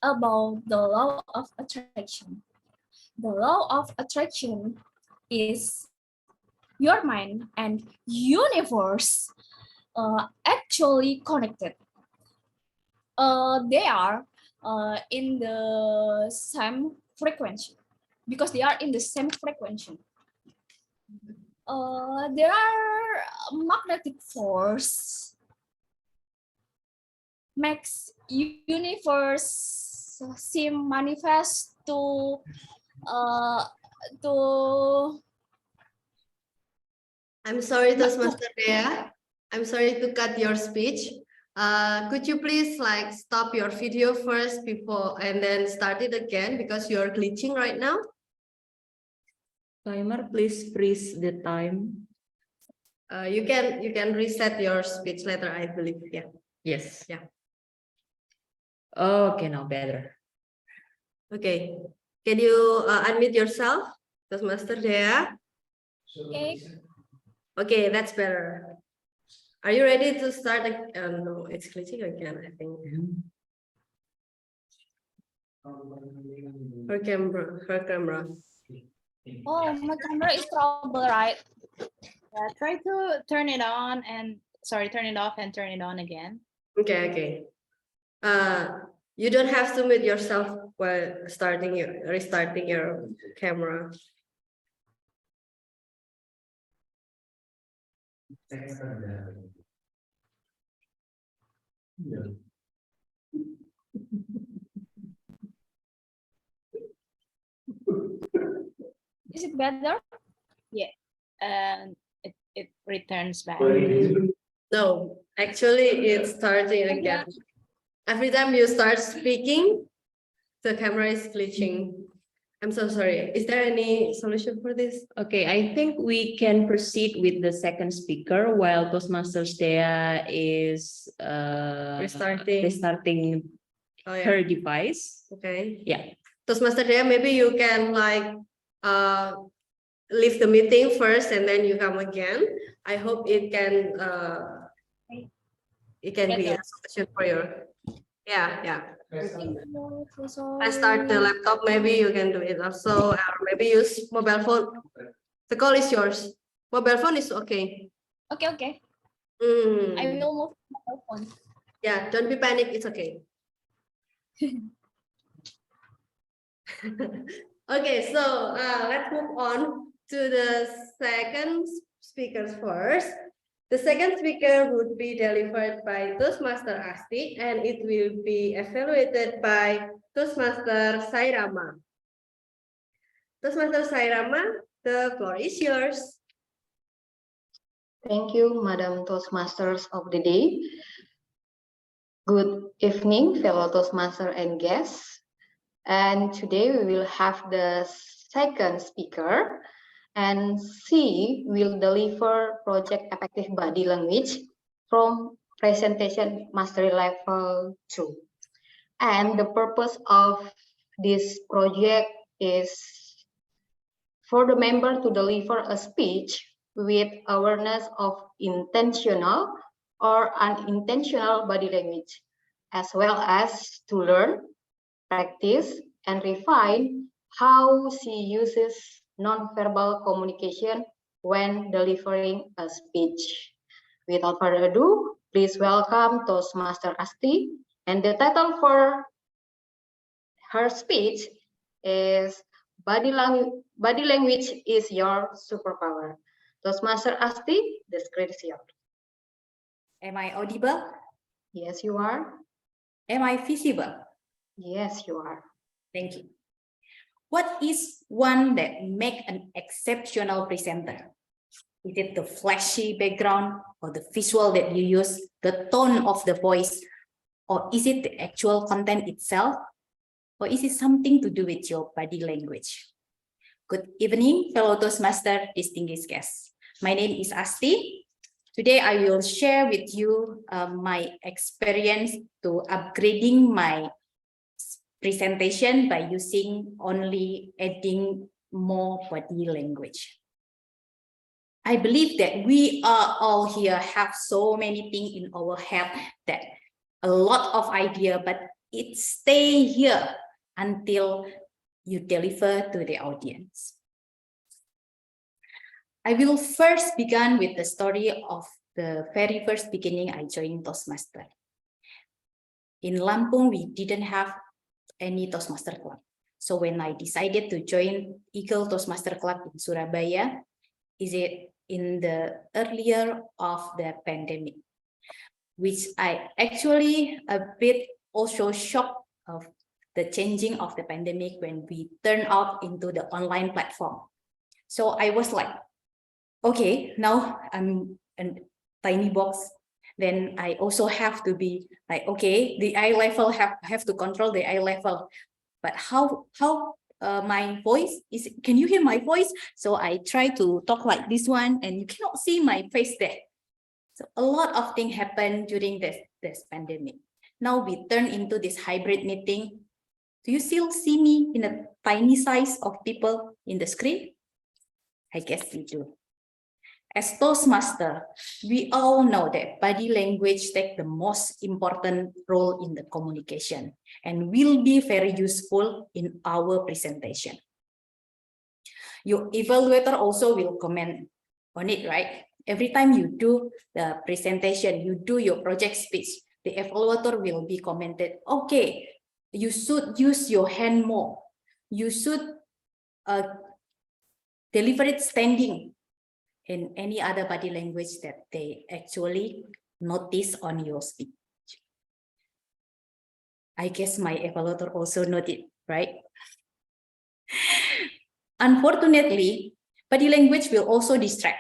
about the law of attraction? The law of attraction is your mind and universe actually connected. They are in the same frequency because they are in the same frequency. There are magnetic force makes universe seem manifest to I'm sorry, Toastmaster Dea. I'm sorry to cut your speech. Could you please like stop your video first before and then start it again because you're glitching right now? Timer, please freeze the time. You can reset your speech later, I believe. Yeah. Yes. Yeah. Okay, now better. Okay. Can you unmute yourself, Toastmaster Dea? Okay. Okay, that's better. Are you ready to start? No, it's glitching again, I think. Her camera. Oh, my camera is trouble, right? Yeah, try to turn it on and turn it off and turn it on again. Okay. You don't have to mute yourself while restarting your camera. Is it better? Yeah. And it returns back. No, actually it's starting again. Every time you start speaking, the camera is glitching. I'm so sorry. Is there any solution for this? Okay, I think we can proceed with the second speaker while Toastmasters Dea is restarting Oh, yeah. her device. Okay. Yeah. Toastmaster Dea, maybe you can like leave the meeting first and then you come again. I hope it can be a solution for you. Yeah. I start the laptop, maybe you can do it also, or maybe use mobile phone. The call is yours. Mobile phone is okay. Okay. I will move my phone. Yeah, don't be panic, it's okay. Okay, so let's move on to the second speakers first. The second speaker would be delivered by Toastmaster Asti and it will be evaluated by Toastmaster Sairama. Toastmaster Sairama, the floor is yours. Thank you, Madam Toastmasters of the day. Good evening, fellow Toastmaster and guests. And today we will have the second speaker, and she will deliver project effective body language from presentation mastery level 2. And the purpose of this project is for the member to deliver a speech with awareness of intentional or unintentional body language, as well as to learn, practice, and refine how she uses nonverbal communication when delivering a speech. Without further ado, please welcome Toastmaster Asti, and the title for her speech is Body language is your superpower. Toastmaster Asti, the screen is yours. Am I audible? Yes, you are. Am I visible? Yes, you are. Thank you. What is one that make an exceptional presenter? Is it the flashy background or the visual that you use, the tone of the voice, Or is it the actual content itself? Or is it something to do with your body language? Good evening, fellow Toastmaster, distinguished guests. My name is Asti. Today, I will share with you my experience to upgrading my presentation by using only adding more body language. I believe that we are all here have so many things in our head, that a lot of idea, but it stay here until you deliver to the audience. I will first begin with the story of the very first beginning I joined Toastmaster. In Lampung, we didn't have any Toastmaster club. So when I decided to join Eagle Toastmaster Club in Surabaya, is it in the earlier of the pandemic, which I actually a bit also shocked of the changing of the pandemic when we turn out into the online platform. So I was like, okay, now I'm a tiny box. Then I also have to be like, okay, the eye level have to control the eye level. But how my voice is, can you hear my voice? So I try to talk like this one and you cannot see my face there. So a lot of things happen during this pandemic. Now we turn into this hybrid meeting. Do you still see me in a tiny size of people in the screen? I guess you do. As Toastmaster, we all know that body language takes the most important role in the communication and will be very useful in our presentation. Your evaluator also will comment on it, right? Every time you do the presentation, you do your project speech, the evaluator will be commented, okay, you should use your hand more. You should deliver it standing, in any other body language that they actually notice on your speech. I guess my evaluator also noted, right? Unfortunately, body language will also distract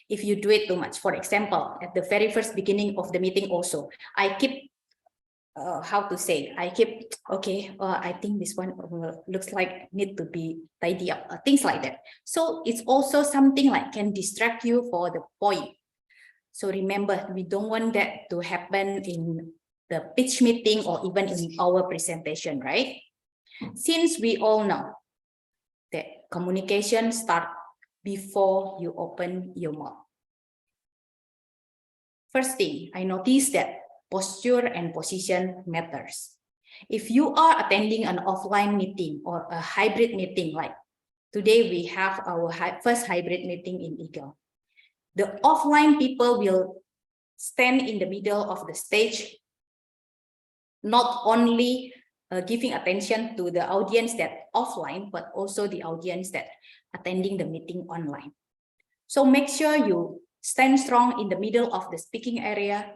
if you do it too much. For example, at the very first beginning of the meeting also, I keep, okay, I think this one looks like need to be tidy up, things like that. So it's also something like can distract you for the point. So remember, we don't want that to happen in the pitch meeting or even in our presentation, right? Since we all know that communication starts before you open your mouth. First thing, I noticed that posture and position matters. If you are attending an offline meeting or a hybrid meeting, like today we have our first hybrid meeting in Eagle, the offline people will stand in the middle of the stage, not only giving attention to the audience that offline, but also the audience that attending the meeting online. So make sure you stand strong in the middle of the speaking area.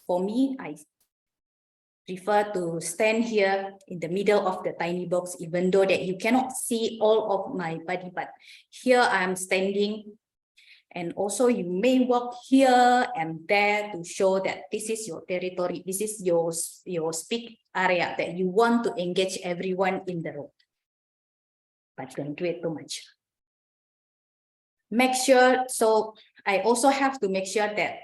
For me, I prefer to stand here in the middle of the tiny box, even though that you cannot see all of my body, but here I'm standing. And also you may walk here and there to show that this is your territory, this is your speak area, that you want to engage everyone in the room. But don't do it too much. Make sure, so I also have to make sure that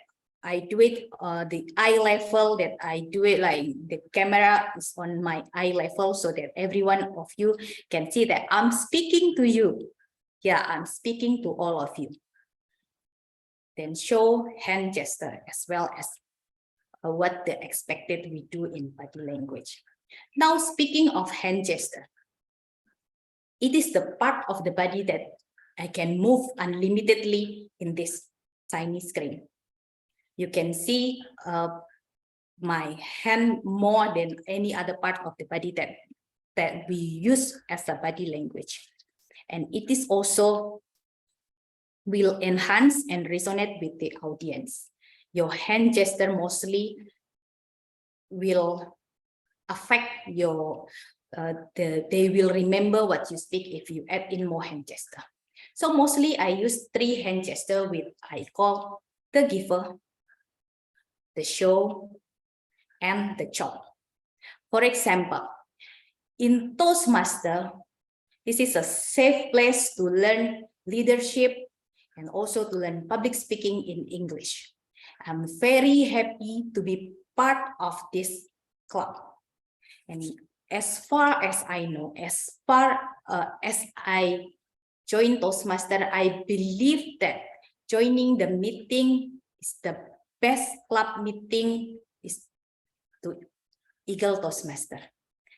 I do it the eye level, that I do it like the camera is on my eye level so that every one of you can see that I'm speaking to you. Yeah, I'm speaking to all of you. Then show hand gesture as well as what the expected we do in body language. Now, speaking of hand gesture, it is the part of the body that I can move unlimitedly in this tiny screen. You can see my hand more than any other part of the body that we use as a body language. And it is also will enhance and resonate with the audience. Your hand gesture mostly will affect your, they will remember what you speak if you add in more hand gesture. So mostly I use 3 hand gesture with, I call the giver, the show, and the job. For example, in Toastmaster, this is a safe place to learn leadership and also to learn public speaking in English. I'm very happy to be part of this club. And as far as I know, as I joined Toastmaster, I believe that joining the meeting is the best club meeting is to Eagle Toastmaster.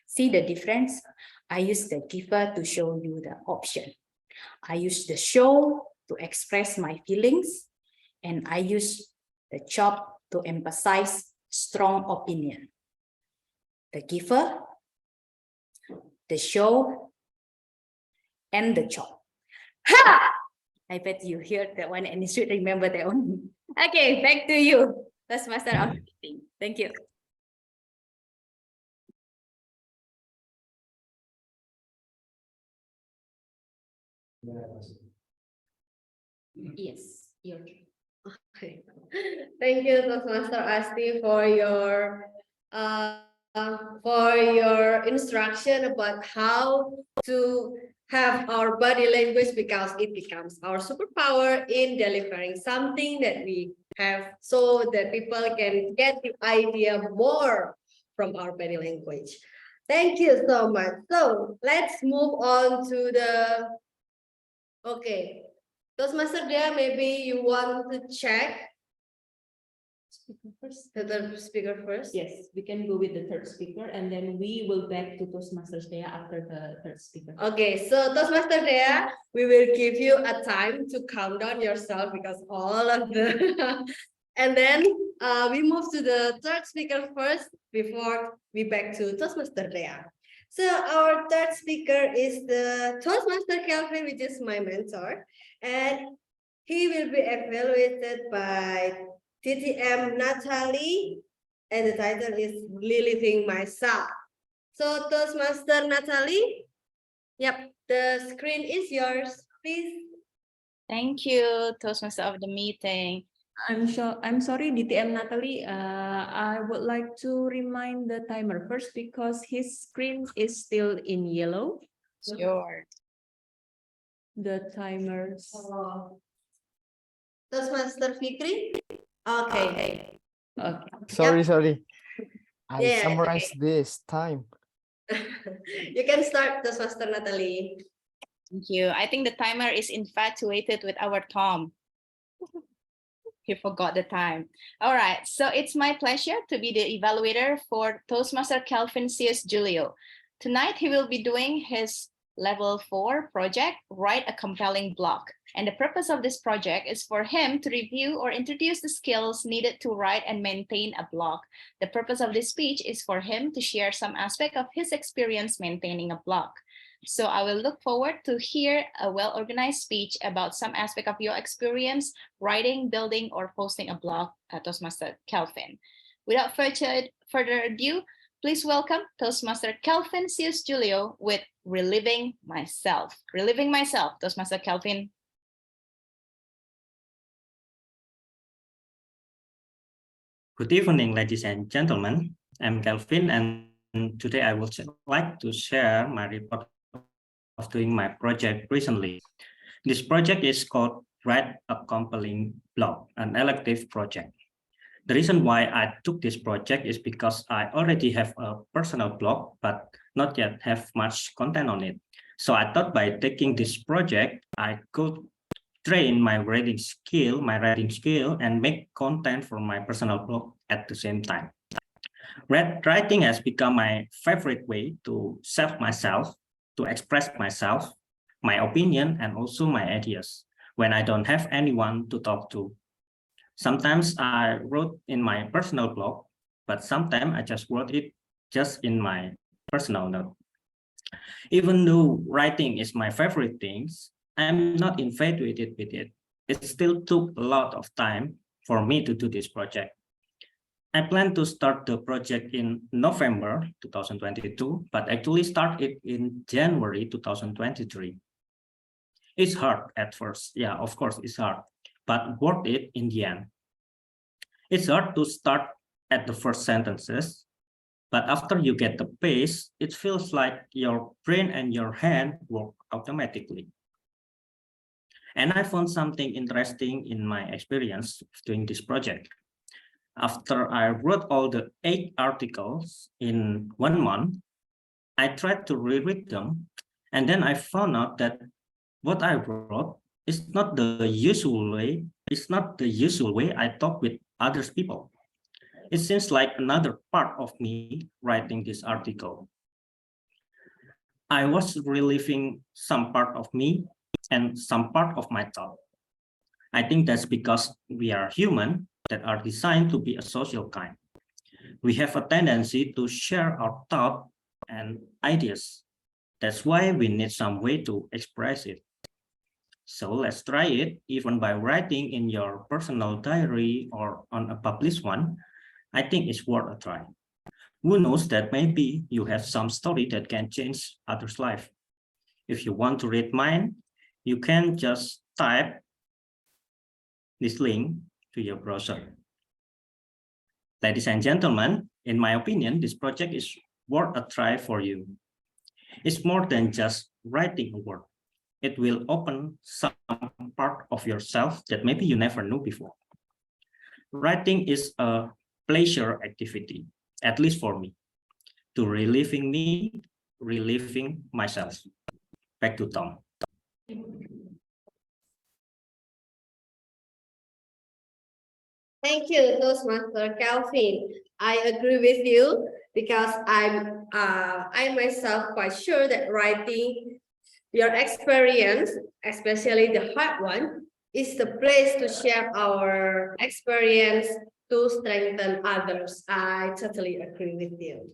See the difference? I use the giver to show you the option. I use the show to express my feelings, and I use the job to emphasize strong opinion. The giver, the show, and the job. Ha! I bet you heard that one and you should remember that one. Okay, back to you. Toastmaster of the meeting. Thank you. Yes, your turn. Okay. Thank you, Toastmaster Asti, for your instruction about how to have our body language, because it becomes our superpower in delivering something that we have, so that people can get the idea more from our body language. Thank you so much. So let's move on to the, okay. Toastmaster there, maybe you want to check the third speaker first? Yes, we can go with the third speaker and then we will back to Toastmasters there after the third speaker. Okay, so Toastmaster there, we will give you a time to calm down yourself, because all of the and then we move to the third speaker first before we back to Toastmaster there. So our third speaker is the Toastmaster Kelvin, which is my mentor, and he will be evaluated by TTM Natalie, and the title is Reliving Myself. So Toastmaster Natalie, yep, the screen is yours, please. Thank you, Toastmaster of the meeting. I'm sorry, DTM Natalie. I would like to remind the timer first because his screen is still in yellow. Sure. The timers. Toastmaster Fikri. Okay. Okay. Sorry. I Yeah, summarized this time. You can start, Toastmaster Natalie. Thank you. I think the timer is infatuated with our Tom. He forgot the time. All right, so it's my pleasure to be the evaluator for Toastmaster Kelvin C.S. Julio. Tonight, he will be doing his level 4 project, Write a Compelling Blog. And the purpose of this project is for him to review or introduce the skills needed to write and maintain a blog. The purpose of this speech is for him to share some aspect of his experience maintaining a blog. So I will look forward to hear a well-organized speech about some aspect of your experience writing, building, or posting a blog at Toastmaster Kelvin. Without further ado, please welcome Toastmaster Kelvin C.S. Julio with Reliving Myself. Reliving Myself, Toastmaster Kelvin. Good evening, ladies and gentlemen. I'm Kelvin, and today I would like to share my report of doing my project recently. This project is called Write a Compelling Blog, an elective project. The reason why I took this project is because I already have a personal blog, but not yet have much content on it. So I thought by taking this project, I could train my writing skill, and make content for my personal blog at the same time. Writing has become my favorite way to self myself, to express myself, my opinion, and also my ideas when I don't have anyone to talk to. Sometimes I wrote in my personal blog, but sometimes I just wrote it just in my personal note. Even though writing is my favorite things, I'm not infatuated with it. It still took a lot of time for me to do this project. I plan to start the project in November 2022, but actually start it in January 2023. It's hard at first. Yeah, of course it's hard, but worth it in the end. It's hard to start at the first sentences, but after you get the pace, it feels like your brain and your hand work automatically. And I found something interesting in my experience doing this project. After I wrote all the 8 articles in 1 month, I tried to reread them, and then I found out that what I wrote is not the usual way. It's not the usual way I talk with other people. It seems like another part of me writing this article. I was reliving some part of me and some part of my thought. I think that's because we are human that are designed to be a social kind. We have a tendency to share our thought and ideas. That's why we need some way to express it. So let's try it, even by writing in your personal diary or on a published one. I think it's worth a try. Who knows that maybe you have some story that can change others' life. If you want to read mine, you can just type this link to your browser. Ladies and gentlemen, in my opinion, this project is worth a try for you. It's more than just writing a word. It will open some part of yourself that maybe you never knew before. Writing is a pleasure activity, at least for me, to reliving me, reliving myself. Back to Tom. Thank you, Toastmaster Calvin. I agree with you because I myself quite sure that writing your experience, especially the hard one, is the place to share our experience to strengthen others. I totally agree with you.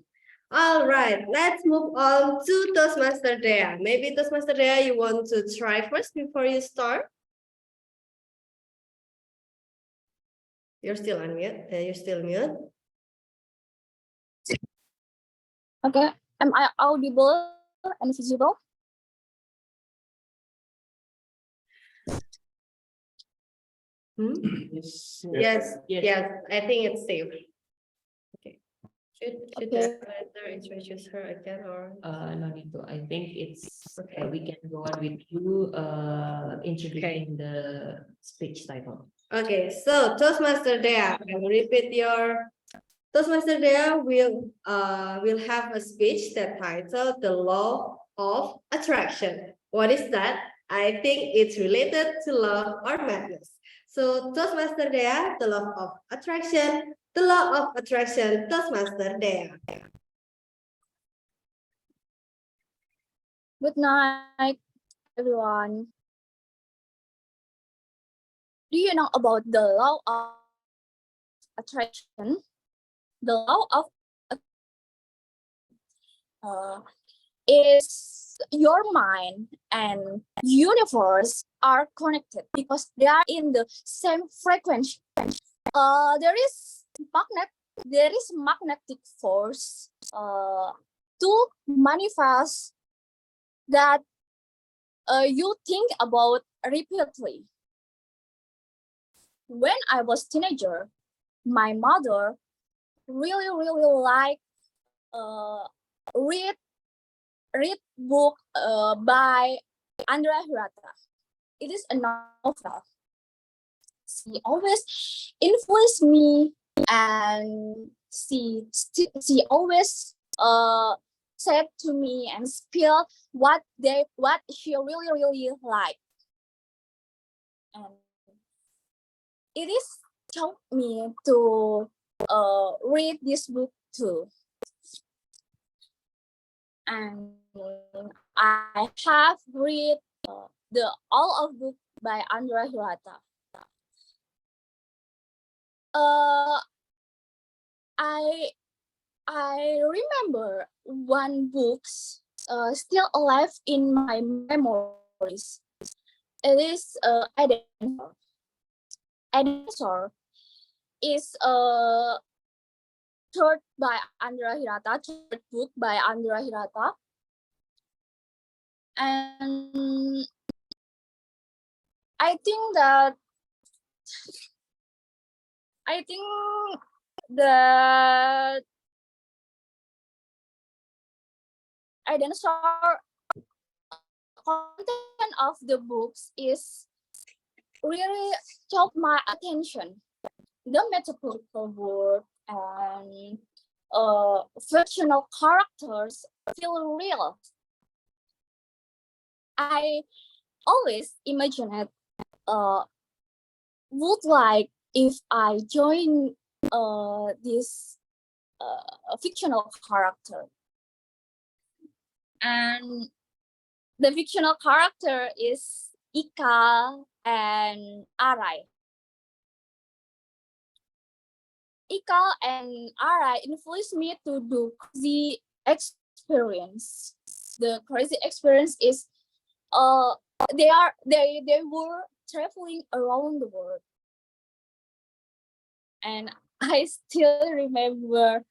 All right, let's move on to Toastmaster Dea. Maybe Toastmaster Dea, you want to try first before you start? You're still on mute. You're still mute. Okay, am I audible and visible? Yes. I think it's safe. Okay. Should Okay. the introduce her again or? No need to. I think it's we can go on with you introducing the speech title. Okay, so Toastmaster Dea, I will repeat your Toastmaster Dea will have a speech that titled The Law of Attraction. What is that? I think it's related to love or madness. So Toastmaster Dea, the law of attraction, the law of attraction, Toastmaster Dea. Good night, everyone. Do you know about the law of attraction? The law of is your mind and universe are connected because they are in the same frequency. There is magnetic force to manifest that you think about repeatedly. When I was teenager, my mother really like read book by Andrea Hirata. It is a novel. She always influenced me, and she always said to me and spill what she really liked. And it is taught me to read this book too. And I have read all of book by Andrea Hirata. I remember one book still alive in my memories. It is Dinosaur is third by Andrea Hirata, third book by Andrea Hirata. And I think the dinosaur content of the books is really caught my attention. The metaphorical word and fictional characters feel real. I always imagined would like if I join this fictional character. And the fictional character is Ika and Arai. Ika and Arai influenced me to do crazy experience. The crazy experience is they were traveling around the world. And I still remember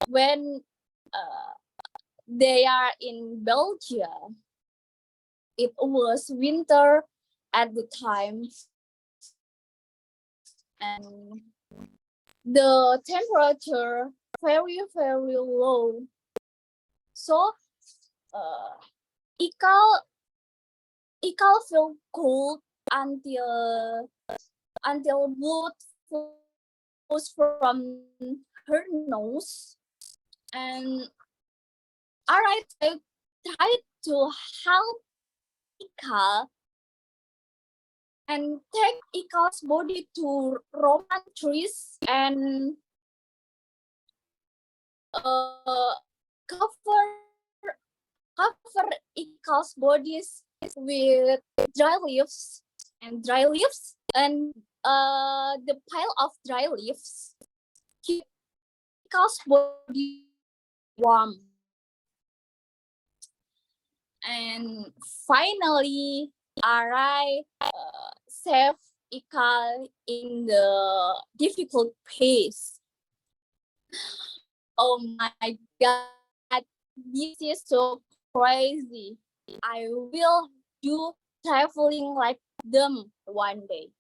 when they are in Belgium. It was winter at the time, and the temperature very low. So Ikal felt cold until blood flows from her nose, and I tried to help Ika and take Ika's body to Roman trees and cover Ika's bodies with dry leaves and the pile of dry leaves keep Ika's body warm. And finally, Arai saved Ika in the difficult pace. Oh my God, this is so crazy. I will do traveling like them one day.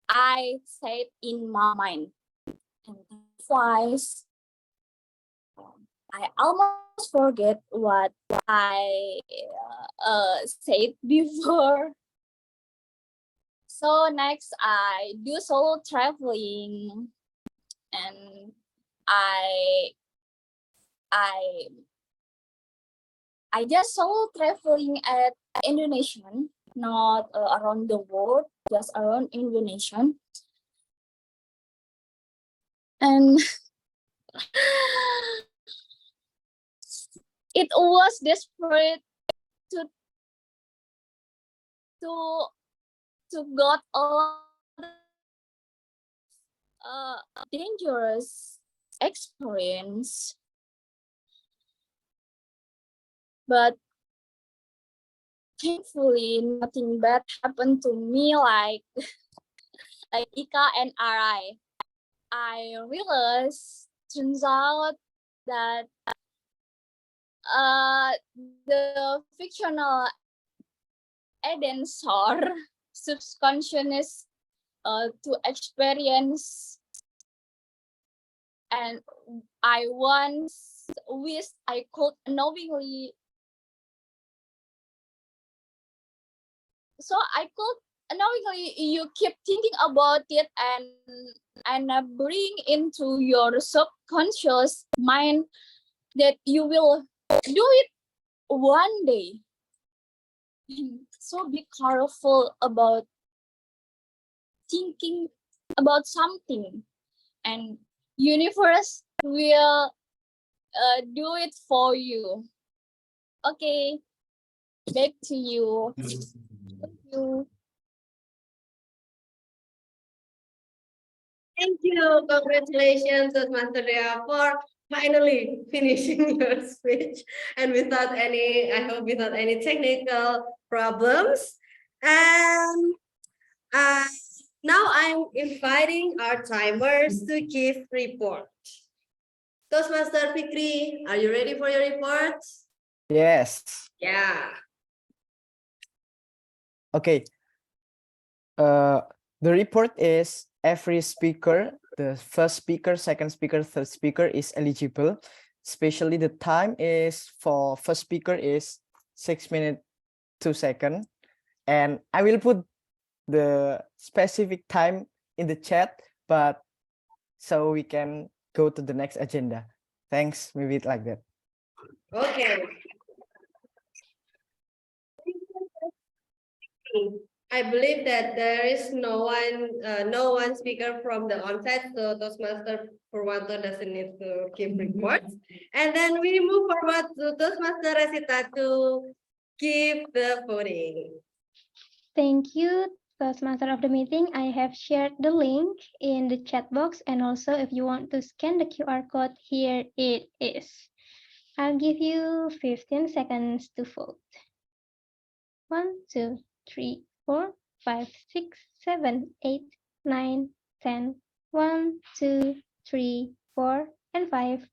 I said in my mind. And twice, I almost forget what I said before. So next, I do solo traveling, and I just solo traveling at Indonesia, not around the world, just around Indonesia. And it was desperate to got a lot dangerous experience, but thankfully nothing bad happened to me like Ika and Arai. I realized turns out that the fictional dinosaur subconscious to experience, and I once wished I could knowingly, you keep thinking about it and bring into your subconscious mind that you will do it one day. So be careful about thinking about something, and universe will do it for you. Okay, back to you. Thank you. Thank you. Congratulations, Master Dea, for finally finishing your speech and without any, I hope without any technical problems. And now I'm inviting our timers to give report. Toastmaster Fikri, are you ready for your report? Yes. Yeah. Okay. The report is every speaker the first speaker, second speaker, third speaker is eligible. Especially the time is for first speaker is 6 minutes 2 seconds. And I will put the specific time in the chat, but so we can go to the next agenda. Thanks, maybe like that. Okay. I believe that there is no one speaker from the onsite, so Toastmaster Purwanto doesn't need to give reports. And then we move forward to Toastmaster Resita to give the voting. Thank you, Toastmaster of the meeting. I have shared the link in the chat box, and also if you want to scan the QR code, here it is. I'll give you 15 seconds to vote. 1, 2, 3, 4, 5, 6, 7, 8, 9, 10. 1, 2, 3, 4, and 5.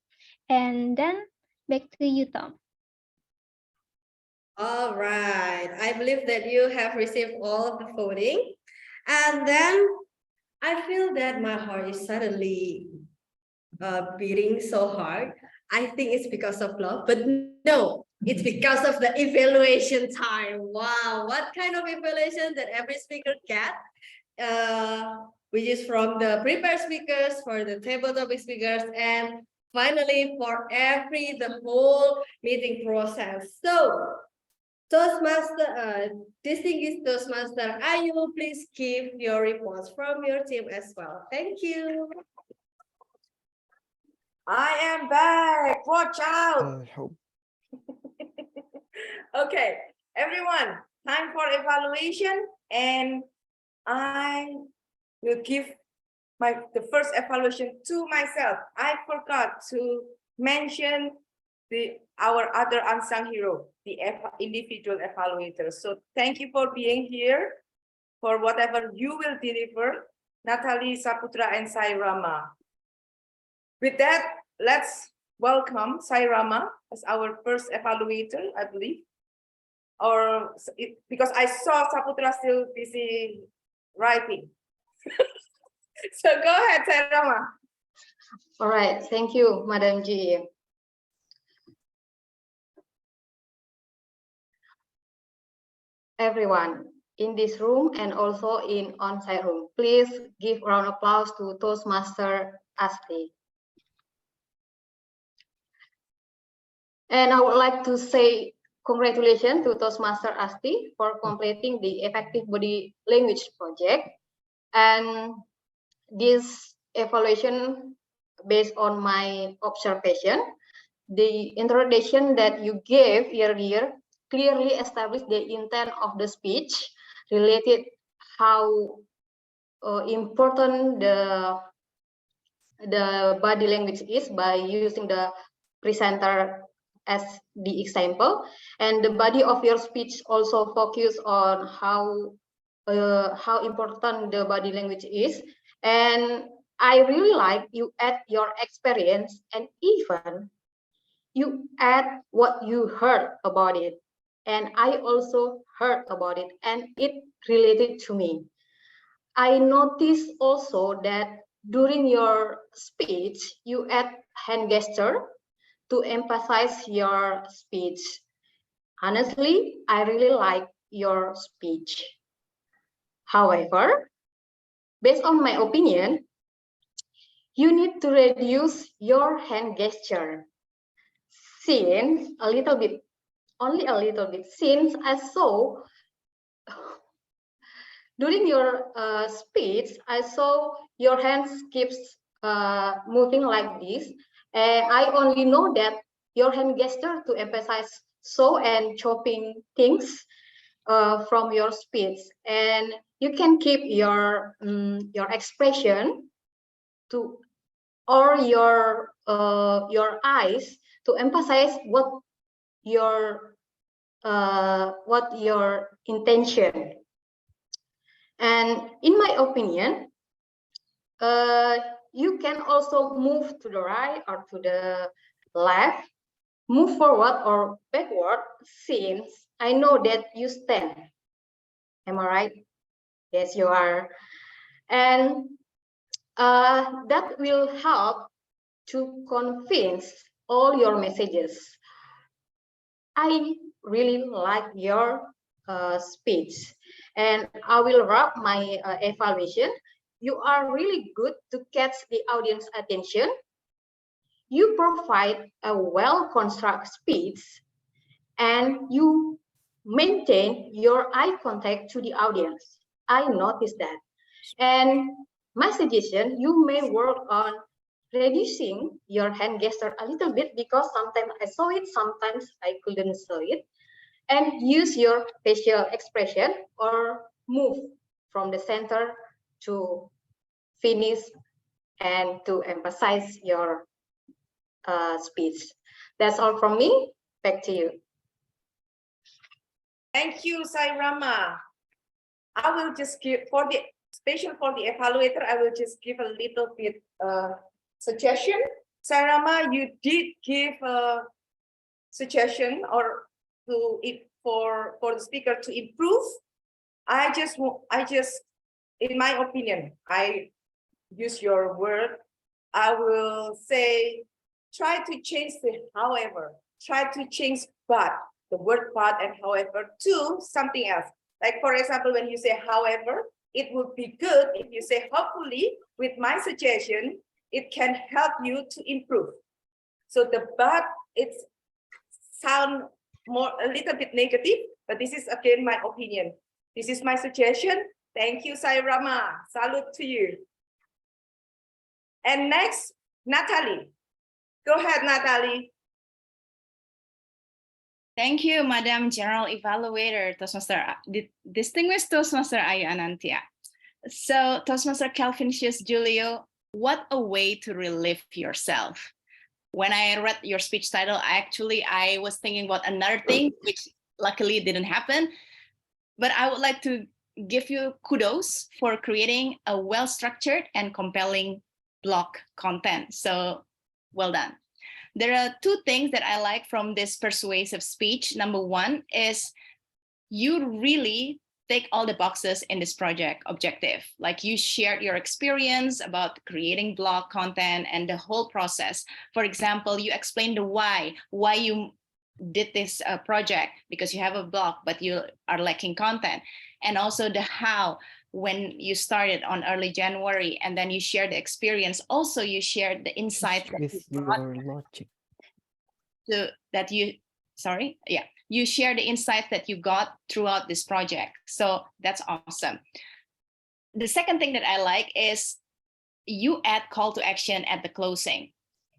And then back to you, Tom. All right. I believe that you have received all of the voting. And then I feel that my heart is suddenly beating so hard. I think it's because of love, but no, it's because of the evaluation time. Wow, what kind of evaluation that every speaker get? Which is from the prepared speakers, for the table topic speakers, and finally for the whole meeting process. So, Toastmaster, distinguished Toastmaster, are you please give your reports from your team as well? Thank you. I am back. Watch out. Okay, everyone, time for evaluation, and I will give the first evaluation to myself. I forgot to mention our other unsung hero, the individual evaluators. So thank you for being here, for whatever you will deliver, Natalie, Saputra, and Sairama. With that, let's welcome Sairama as our first evaluator, I believe. Or because I saw Saputra still busy writing. So go ahead, Sairama. All right, thank you, Madam G. Everyone in this room and also in on-site room, please give a round of applause to Toastmaster Asti. And I would like to say congratulations to Toastmaster Asti for completing the Effective Body Language project. And this evaluation, based on my observation, the introduction that you gave earlier clearly established the intent of the speech, related how important the body language is by using the presenter as the example, and the body of your speech also focus on how important the body language is. And I really like you add your experience, and even you add what you heard about it, and I also heard about it, and it related to me. I noticed also that during your speech, you add hand gesture to emphasize your speech. Honestly, I really like your speech. However, based on my opinion, you need to reduce your hand gesture. Since a little bit, only a little bit, since I saw during your speech, I saw your hands keeps moving like this, and I only know that your hand gesture to emphasize so and chopping things from your speech, and you can keep your expression to, or your eyes to emphasize what your intention. And in my opinion, you can also move to the right or to the left, move forward or backward, since I know that you stand. Am I right? Yes, you are. And That will help to convince all your messages. I really like your speech, and I will wrap my evaluation. You are really good to catch the audience attention. You provide a well-constructed speech, and you maintain your eye contact to the audience. I noticed that. And my suggestion, you may work on reducing your hand gesture a little bit, because sometimes I saw it, sometimes I couldn't saw it. And use your facial expression or move from the center to finish and to emphasize your speech. That's all from me. Back to you. Thank you, Sairama. I will just give for the evaluator, I will just give a little bit suggestion. Sairama, you did give a suggestion or for the speaker to improve. I just in my opinion, I use your word. I will say, try to change the however, try to change but, the word but and however, to something else. Like, for example, when you say however, it would be good if you say hopefully with my suggestion, it can help you to improve. So the but, it's sound a little bit negative, but this is again my opinion. This is my suggestion. Thank you, Sairama. Salute to you. And next, Natalie. Go ahead, Natalie. Thank you, Madam General Evaluator, Toastmaster, Distinguished Toastmaster Ayu Anantia. So, Toastmaster Calvinicius Julio, what a way to relive yourself. When I read your speech title, I was thinking about another thing, which luckily didn't happen. But I would like to give you kudos for creating a well-structured and compelling blog content. So, well done. There are two things that I like from this persuasive speech. Number one is you really tick all the boxes in this project objective. Like, you shared your experience about creating blog content and the whole process. For example, you explained the why you did this project, because you have a blog, but you are lacking content. And also the how, when you started on early January, and then you shared the experience. Also, you shared the insight you share the insights that you got throughout this project. So that's awesome. The second thing that I like is you add call to action at the closing.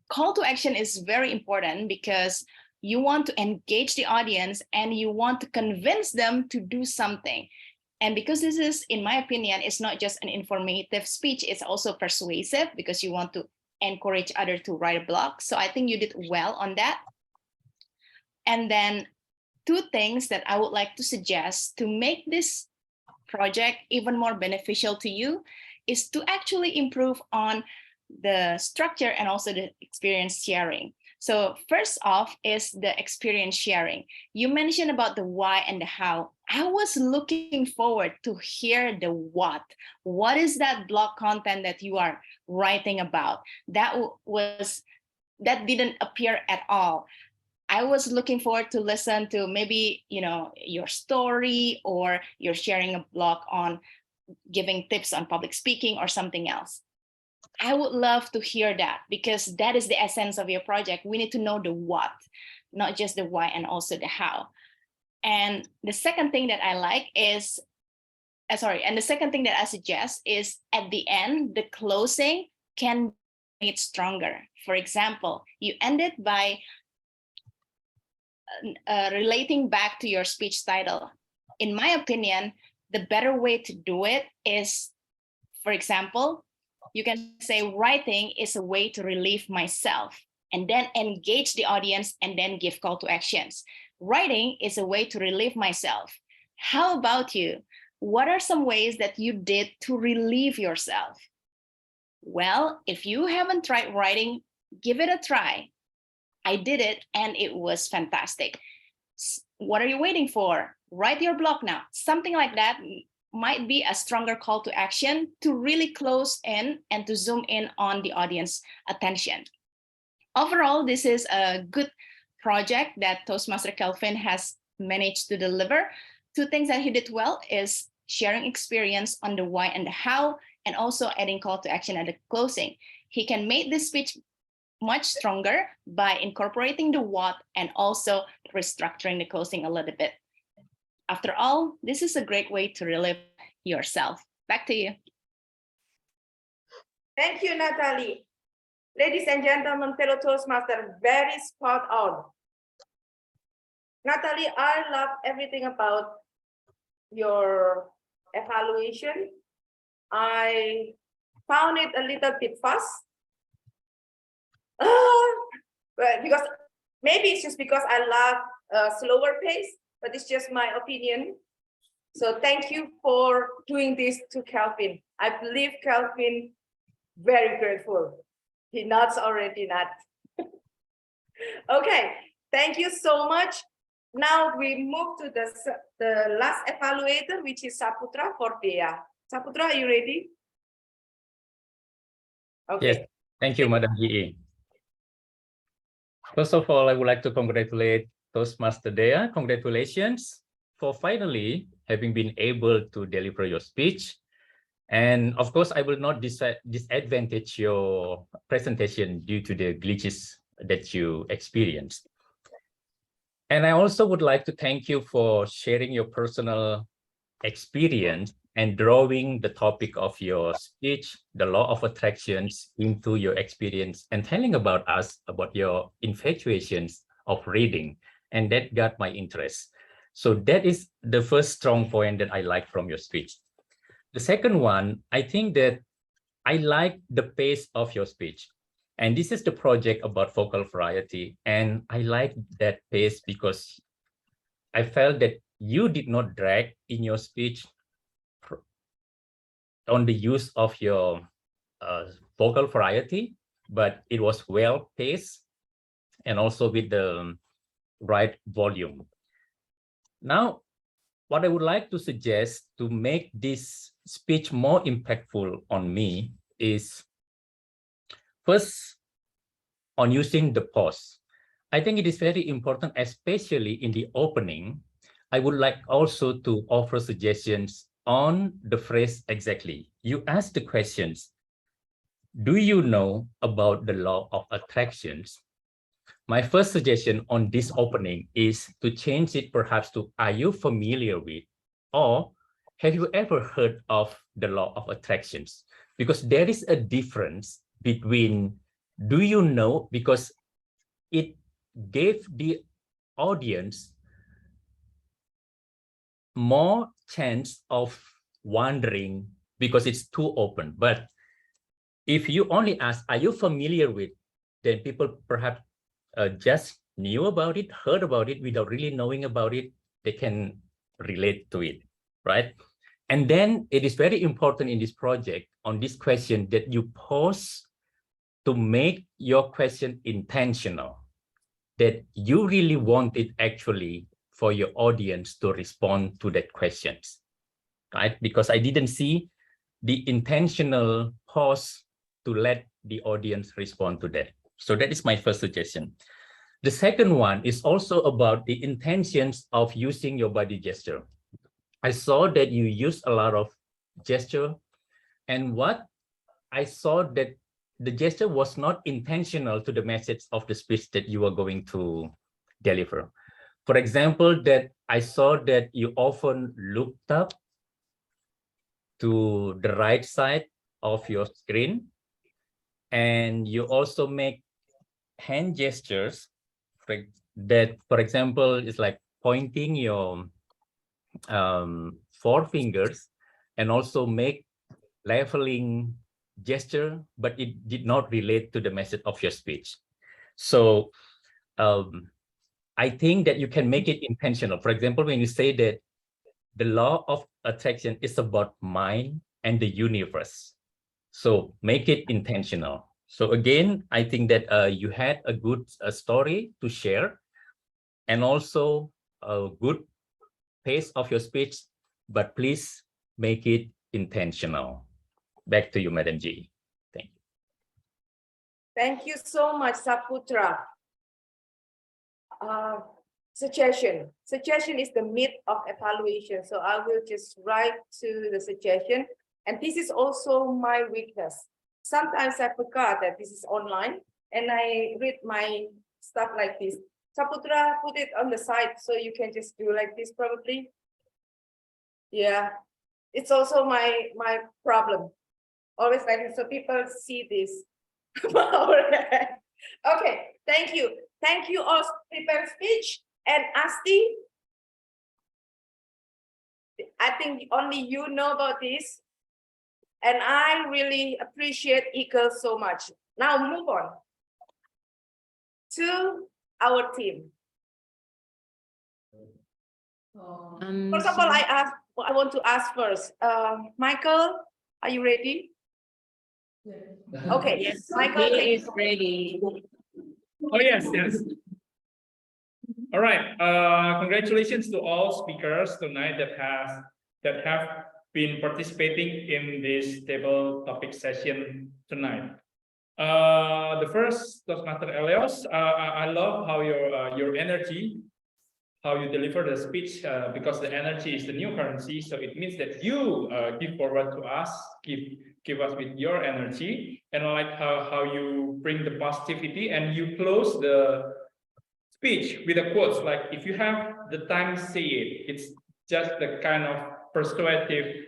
Call to action is very important because you want to engage the audience and you want to convince them to do something. And because this is, in my opinion, it's not just an informative speech, it's also persuasive, because you want to encourage others to write a blog. So I think you did well on that. And then two things that I would like to suggest to make this project even more beneficial to you is to actually improve on the structure and also the experience sharing. So first off is the experience sharing. You mentioned about the why and the how. I was looking forward to hear the what. What is that blog content that you are writing about? That didn't appear at all. I was looking forward to listen to maybe, your story, or you're sharing a blog on giving tips on public speaking or something else. I would love to hear that, because that is the essence of your project. We need to know the what, not just the why, and also the how. And the second thing that I like is, and the second thing that I suggest is at the end, the closing can be made stronger. For example, you ended by relating back to your speech title. In my opinion, the better way to do it is, for example, you can say writing is a way to relieve myself, and then engage the audience and then give call to actions. Writing is a way to relieve myself. How about you? What are some ways that you did to relieve yourself? Well, if you haven't tried writing, give it a try. I did it and it was fantastic. What are you waiting for? Write your blog now. Something like that might be a stronger call to action to really close in and to zoom in on the audience attention. Overall, this is a good project that Toastmaster Kelvin has managed to deliver. Two things that he did well is sharing experience on the why and the how, and also adding call to action at the closing. He can make this speech much stronger by incorporating the what and also restructuring the closing a little bit. After all, this is a great way to relive yourself. Back to you. Thank you, Natalie. Ladies and gentlemen, fellow Toastmasters, very spot on. Natalie, I love everything about your evaluation. I found it a little bit fast. But because maybe it's just because I love slower pace, but it's just my opinion. So thank you for doing this to Kelvin. I believe Kelvin very grateful. He nods already, not. Okay, thank you so much. Now we move to the last evaluator, which is Saputra for Dea. Saputra, are you ready? Okay. Yes, thank you, Madam GE. First of all, I would like to congratulate Toastmaster Dea. Congratulations for finally having been able to deliver your speech. And of course, I will not disadvantage your presentation due to the glitches that you experienced. And I also would like to thank you for sharing your personal experience and drawing the topic of your speech, the law of attractions, into your experience and telling about us, about your infatuations of reading. And that got my interest. So that is the first strong point that I like from your speech. The second one, I think that I like the pace of your speech. And this is the project about vocal variety. And I like that pace because I felt that you did not drag in your speech on the use of your vocal variety, but it was well paced and also with the right volume. Now, what I would like to suggest to make this speech more impactful on me is first on using the pause. I think it is very important, especially in the opening. I would like also to offer suggestions on the phrase exactly. You ask the questions, do you know about the law of attractions? My first suggestion on this opening is to change it perhaps to, are you familiar with, or have you ever heard of the law of attractions? Because there is a difference between do you know, because it gave the audience more chance of wondering because it's too open. But if you only ask, are you familiar with, then people perhaps just knew about it, heard about it without really knowing about it, they can relate to it, right? And then it is very important in this project on this question that you pause to make your question intentional, that you really want it actually for your audience to respond to that questions, right? Because I didn't see the intentional pause to let the audience respond to that. So that is my first suggestion. The second one is also about the intentions of using your body gesture. I saw that you use a lot of gesture, and what I saw that the gesture was not intentional to the message of the speech that you are going to deliver. For example, that I saw that you often looked up to the right side of your screen, and you also make hand gestures that, for example, is like pointing your four fingers and also make leveling gesture, but it did not relate to the message of your speech. So I think that you can make it intentional. For example, when you say that the law of attraction is about mind and the universe, so make it intentional. So again, I think that you had a good story to share and also a good pace of your speech, but please make it intentional. Back to you, Madam G. Thank you. Thank you so much, Saputra. Suggestion. Suggestion is the myth of evaluation. So I will just write to the suggestion. And this is also my weakness. Sometimes I forgot that this is online and I read my stuff like this. Saputra, put it on the side so you can just do like this probably. Yeah, it's also my problem. Always like this, so people see this. Okay, thank you. Thank you all prepare speech. And Asti, I think only you know about this. And I really appreciate Eagle so much. Now move on to our team. First of all, I want to ask first. Michael, are you ready? Okay, Yes, Michael he is ready. Oh, yes, yes. All right. Congratulations to all speakers tonight that have been participating in this table topic session tonight. The first Toastmaster Elios, I love how your energy, how you deliver the speech, because the energy is the new currency. So it means that you give forward to us, give us with your energy, and I like how you bring the positivity and you close the speech with a quote, like if you have the time, say it. It's just the kind of persuasive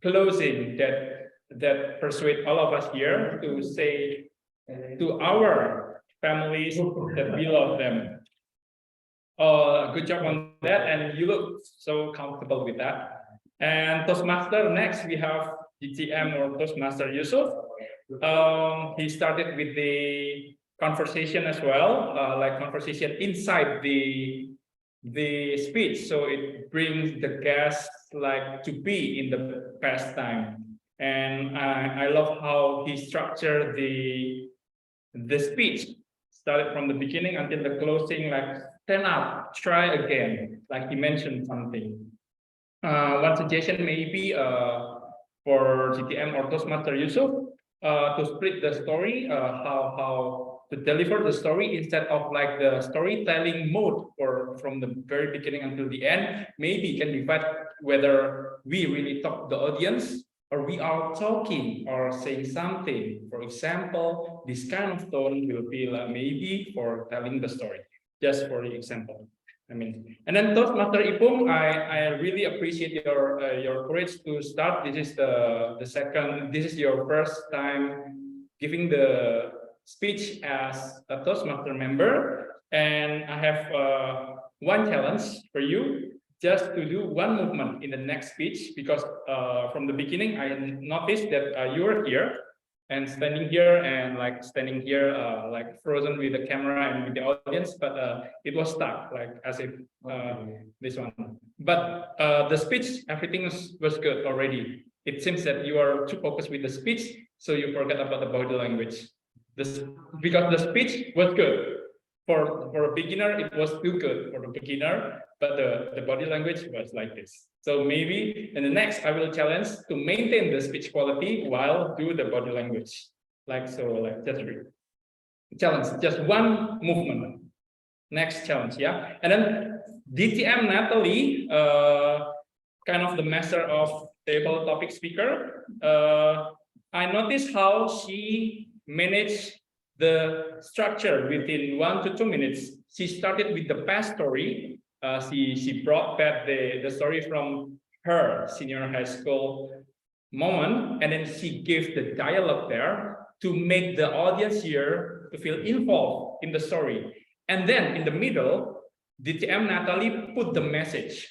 closing that persuade all of us here to say to our families that we love them. Good job on that, and you look so comfortable with that. And Toastmaster, next we have DTM or Toastmaster Yusuf. He started with the conversation as well, like conversation inside the speech, so it brings the guests like to be in the past time. And I love how he structured the speech, started from the beginning until the closing, like stand up, try again, like he mentioned something. One suggestion maybe for GTM or Toastmaster Yusuf, to split the story, how to deliver the story instead of like the storytelling mode or from the very beginning until the end. Maybe you can divide whether we really talk to the audience or we are talking or saying something. For example, this kind of tone will be like maybe for telling the story, just for the example. I mean, and then Toastmaster Ipung, I really appreciate your courage to start. This is the second. This is your first time giving the speech as a Toastmaster member, and I have one challenge for you, just to do one movement in the next speech, because from the beginning I noticed that you were here and standing here and like standing here like frozen with the camera and with the audience, but it was stuck like as if this one. But the speech, everything was good already. It seems that you are too focused with the speech, so you forget about the body language. Because the speech was good. For a beginner, it was too good for the beginner, but the body language was like this. So maybe in the next, I will challenge to maintain the speech quality while do the body language. Like so, like just read. Challenge, just one movement. Next challenge, yeah. And then DTM Natalie, kind of the master of table topic speaker. I noticed how she managed the structure within 1 to 2 minutes. She started with the past story. She brought back the story from her senior high school moment, and then she gave the dialogue there to make the audience here to feel involved in the story. And then in the middle, DTM Natalie put the message.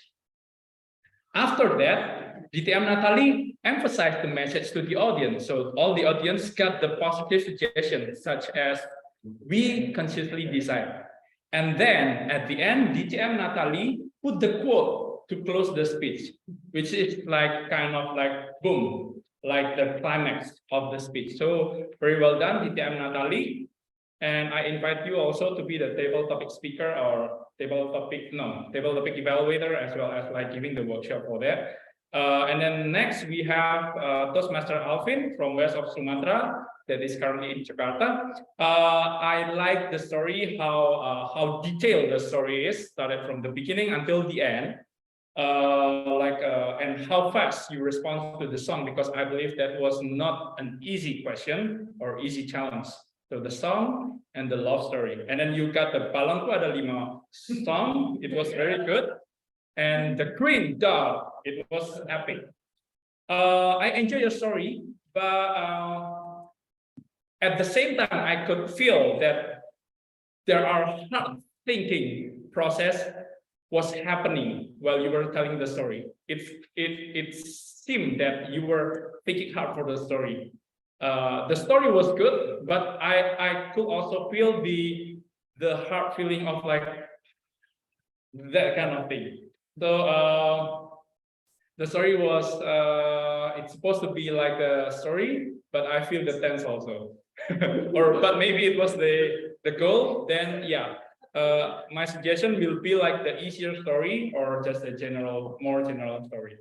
After that, DTM Natalie emphasized the message to the audience. So all the audience got the positive suggestions, such as we consciously decide. And then at the end, DTM Natalie put the quote to close the speech, which is like kind of like boom, like the climax of the speech. So very well done, DTM Natalie. And I invite you also to be the table topic speaker or table topic evaluator, as well as like giving the workshop for that. And then next we have Toastmaster Alvin from west of Sumatra that is currently in Jakarta. I like the story, how detailed the story is, started from the beginning until the end. And how fast you respond to the song, because I believe that was not an easy question or easy challenge. So the song and the love story. And then you got the Balangku Ada Lima song, it was very good. And the Green Dog, it was epic. I enjoy your story, but at the same time, I could feel that there are hard thinking process was happening while you were telling the story. It seemed that you were thinking hard for the story. The story was good, but I could also feel the hard feeling of like that kind of thing. So the story was it's supposed to be like a story, but I feel the tense also. But maybe it was the goal. Then yeah, my suggestion will be like the easier story or just a more general story.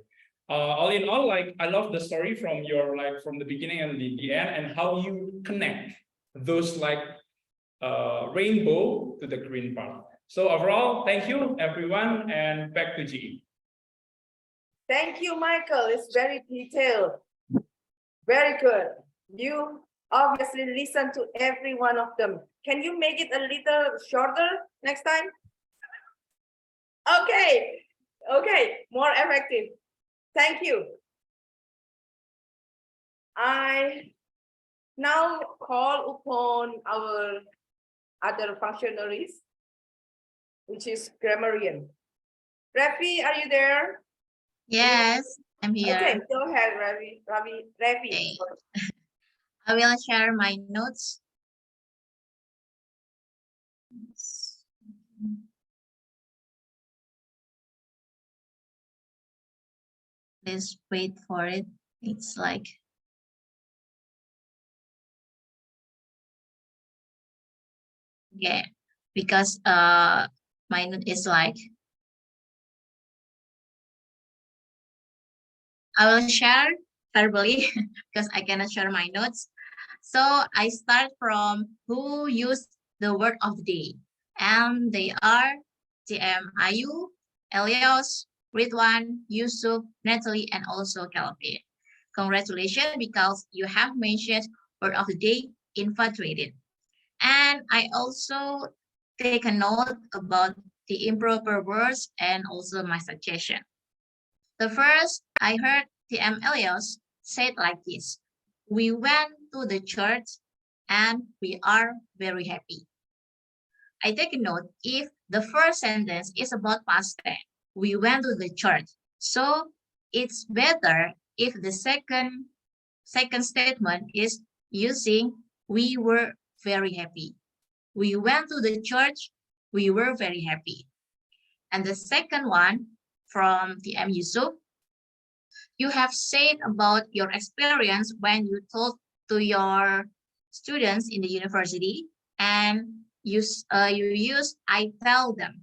All in all, like I love the story from from the beginning and the end, and how you connect those like rainbow to the green part. So overall, thank you everyone, and back to G. Thank you, Michael. It's very detailed. Very good. You obviously listen to every one of them. Can you make it a little shorter next time? Okay. Okay, more effective. Thank you. I now call upon our other functionaries, which is grammarian. Rafi, are you there? Yes, I'm here. Okay, go ahead, Ravi. Okay. I will share my notes. Let's wait for it. It's like yeah, because my note is like I will share verbally because I cannot share my notes. So I start from who used the word of the day, and they are TM Ayu, Elios, Ridwan, Yusuf, Natalie, and also Calvin. Congratulations, because you have mentioned word of the day, infatuated. And I also take a note about the improper words and also my suggestion. The first, I heard TM Elios said like this: we went to the church and we are very happy. I take a note if the first sentence is about past tense. We went to the church. So it's better if the second statement is using we were very happy. We went to the church. We were very happy. And the second one from TM Yusuf, you have said about your experience when you told to your students in the university, and you use I tell them,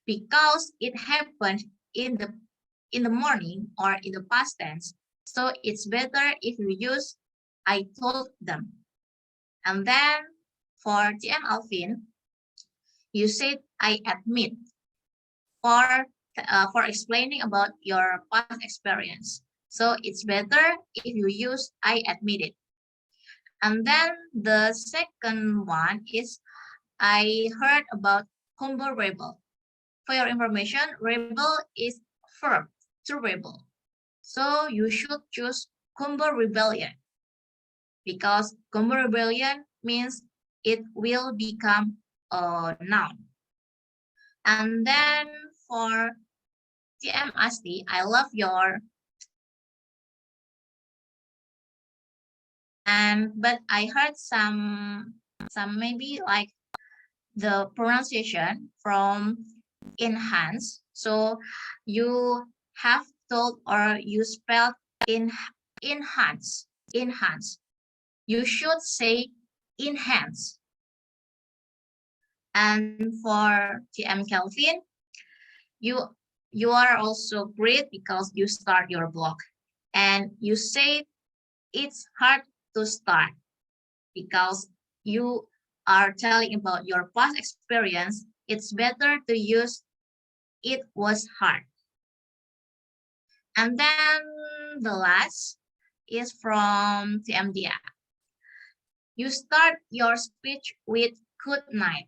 because it happened in the morning or in the past tense. So it's better if you use I told them. And then for TM Alvin, you said I admit for explaining about your past experience. So it's better if you use I admit it. And then the second one is I heard about combo rebel. For your information, rebel is verb to rebel. So you should choose combo rebellion, because combo rebellion means it will become a noun. And then for TM Asti, I love your but I heard some maybe like the pronunciation from enhance. So you have told or you spelled enhance. You should say enhance. And for TM Kelvin, you you are also great because you start your blog. And you say it's hard to start because you are telling about your past experience. It's better to use it was hard. And then the last is from TMDA. You start your speech with good night.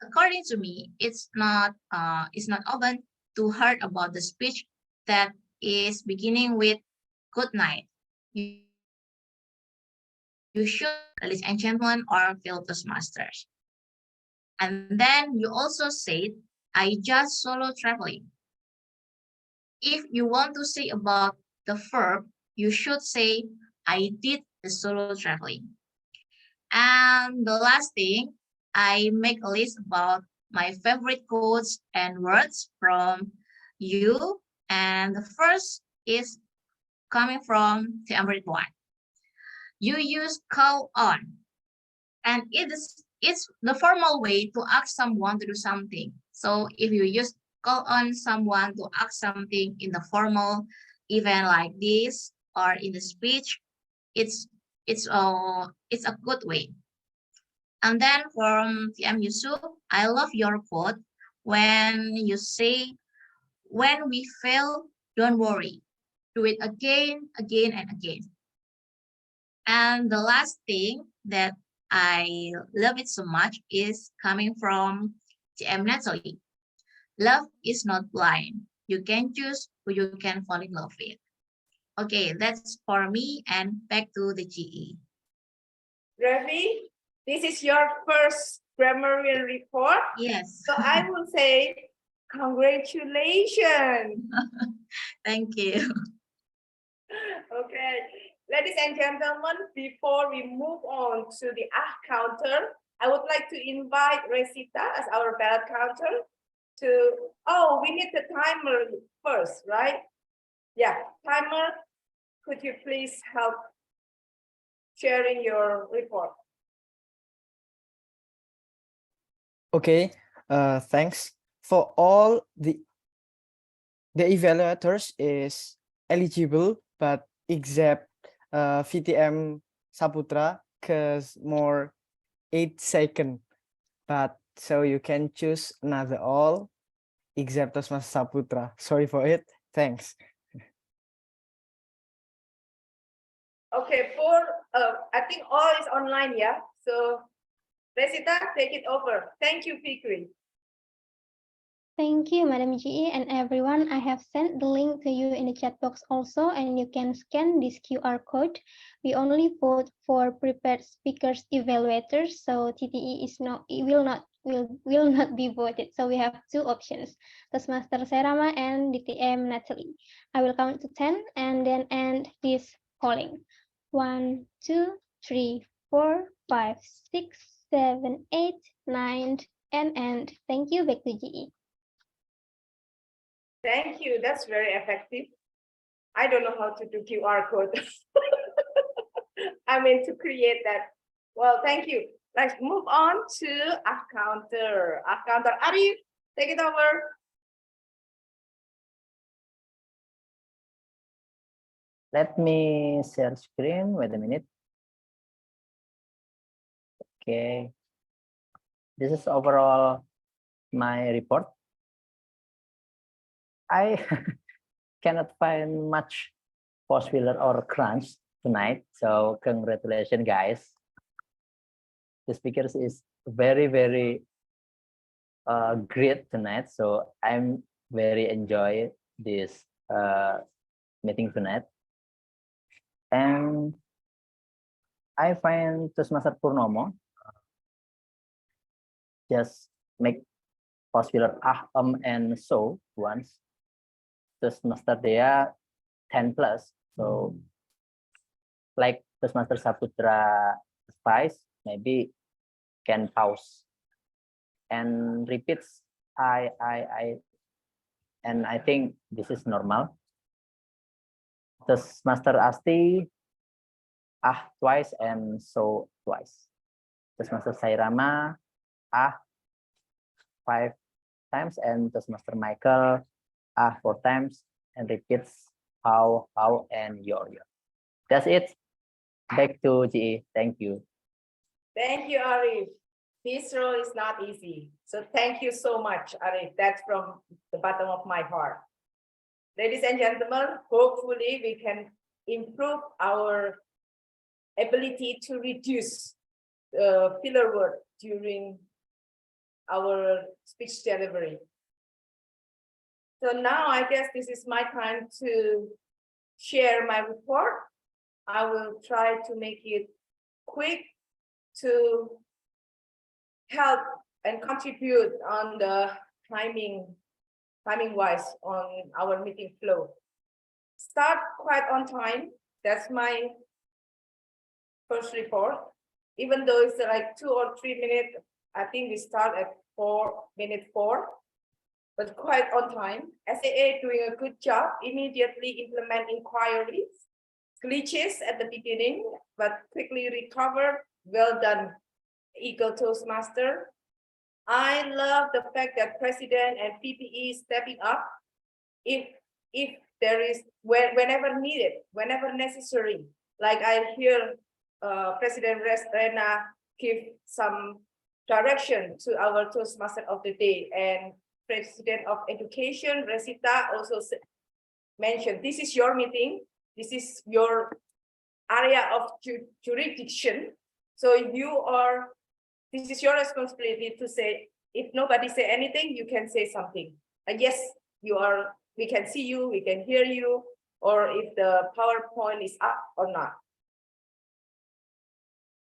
According to me, it's not often to heard about the speech that is beginning with good night. You should, ladies and gentlemen, or fellow Toastmasters. And then you also said, I just solo traveling. If you want to say about the verb, you should say, I did the solo traveling. And the last thing, I make a list about my favorite quotes and words from you. And the first is coming from the favorite one. You use call on. And it's the formal way to ask someone to do something. So if you use call on someone to ask something in the formal event like this or in the speech, it's a good way. And then from TM Yusuf, I love your quote when you say, when we fail, don't worry, do it again, again, and again. And the last thing that I love it so much is coming from TM Natalie. Love is not blind. You can choose who you can fall in love with. Okay, that's for me, and back to the GE. Ravi, this is your first grammarian report. Yes. So I will say, congratulations. Thank you. Okay, ladies and gentlemen, before we move on to the counter, I would like to invite Resita as our ballot counter to, oh, we need the timer first, right? Yeah, timer, could you please help sharing your report? Okay, thanks. For all the evaluators is eligible, but except VTM Saputra, cause more 8 seconds. But so you can choose another all except Toastmaster Saputra. Sorry for it. Thanks. Okay, I think all is online, yeah? So Resita, take it over. Thank you, Fikri. Thank you, Madam GE and everyone. I have sent the link to you in the chat box also, and you can scan this QR code. We only vote for prepared speakers evaluators, so TTE is will not be voted. So we have two options: Toastmaster Serama and DTM Natalie. I will count to 10 and then end this polling. 1, 2, 3, 4, 5, 6, 7, 8, 9, and end. Thank you. Back to GE. Thank you. That's very effective. I don't know how to do QR code. I mean, to create that. Well, thank you. Let's move on to counter. Arif, take it over. Let me share screen. Wait a minute. Okay. This is overall my report. I cannot find much post filler or crunch tonight. So congratulations, guys. The speakers is very, very great tonight. So I'm very enjoy this meeting tonight. And I find Toastmaster Purnomo just make post filler and so once. Toastmaster Dea 10 plus. So like Toastmaster Saputra Spice, maybe can pause and repeats and I think this is normal. Toastmaster Asti twice and so twice. Toastmaster Sairama 5 times, and Toastmaster Michael asks 4 times and repeats how, and your. That's it. Back to GE. Thank you. Thank you, Arif. This role is not easy. So thank you so much, Arif. That's from the bottom of my heart. Ladies and gentlemen, hopefully we can improve our ability to reduce filler word during our speech delivery. So now I guess this is my time to share my report. I will try to make it quick to help and contribute on the timing wise on our meeting flow. Start quite on time. That's my first report. Even though it's like 2 or 3 minutes, I think we start at 4:04, but quite on time. SAA doing a good job, immediately implement inquiries, glitches at the beginning, but quickly recovered. Well done, Eagle Toastmaster. I love the fact that President and PPE stepping up if there is, whenever needed, whenever necessary. Like I hear President Rena give some direction to our Toastmaster of the day, and President of Education, Resita, also mentioned, this is your meeting, this is your area of jurisdiction. So this is your responsibility to say, if nobody say anything, you can say something. And yes, we can see you, we can hear you, or if the PowerPoint is up or not.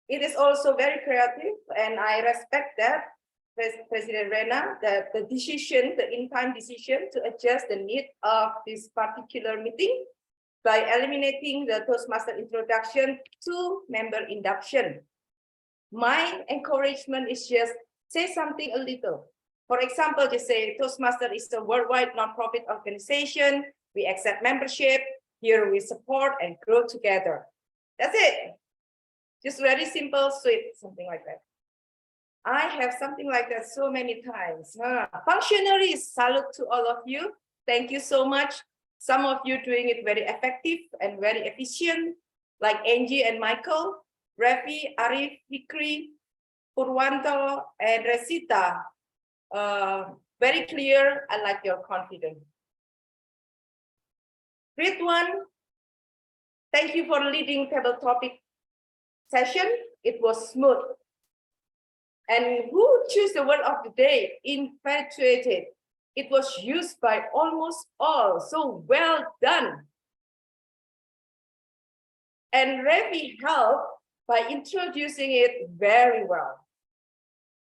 It is also very creative, and I respect that, President Rena, that the decision, the in-time decision to adjust the need of this particular meeting by eliminating the Toastmaster introduction to member induction. My encouragement is just say something a little. For example, just say Toastmaster is a worldwide nonprofit organization. We accept membership. Here we support and grow together. That's it. Just very simple, sweet, something like that. I have something like that so many times. Functionaries, salute to all of you. Thank you so much. Some of you doing it very effective and very efficient, like Angie and Michael, Rafi, Arif, Hikri, Purwanto, and Resita. Very clear. I like your confidence. Great one. Thank you for leading table topic session. It was smooth. And who chose the word of the day? Infatuated. It was used by almost all. So well done. And Ravi helped by introducing it very well.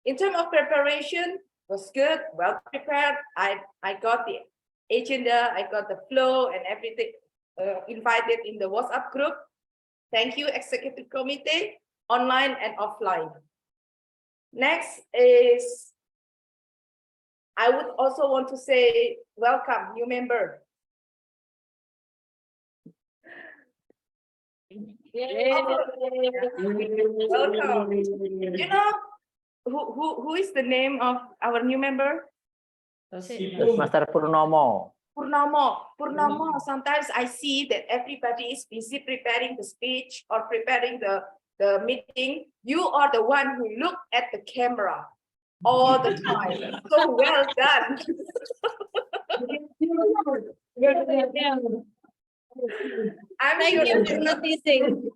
In terms of preparation, was good, well prepared. I got the agenda, I got the flow and everything invited in the WhatsApp group. Thank you, Executive Committee, online and offline. Next is, I would also want to say, welcome, new member. Welcome. You know who is the name of our new member? Toastmaster Purnomo. Purnomo. Sometimes I see that everybody is busy preparing the speech or preparing the meeting. You are the one who look at the camera all the time. So well done. Thank you for noticing.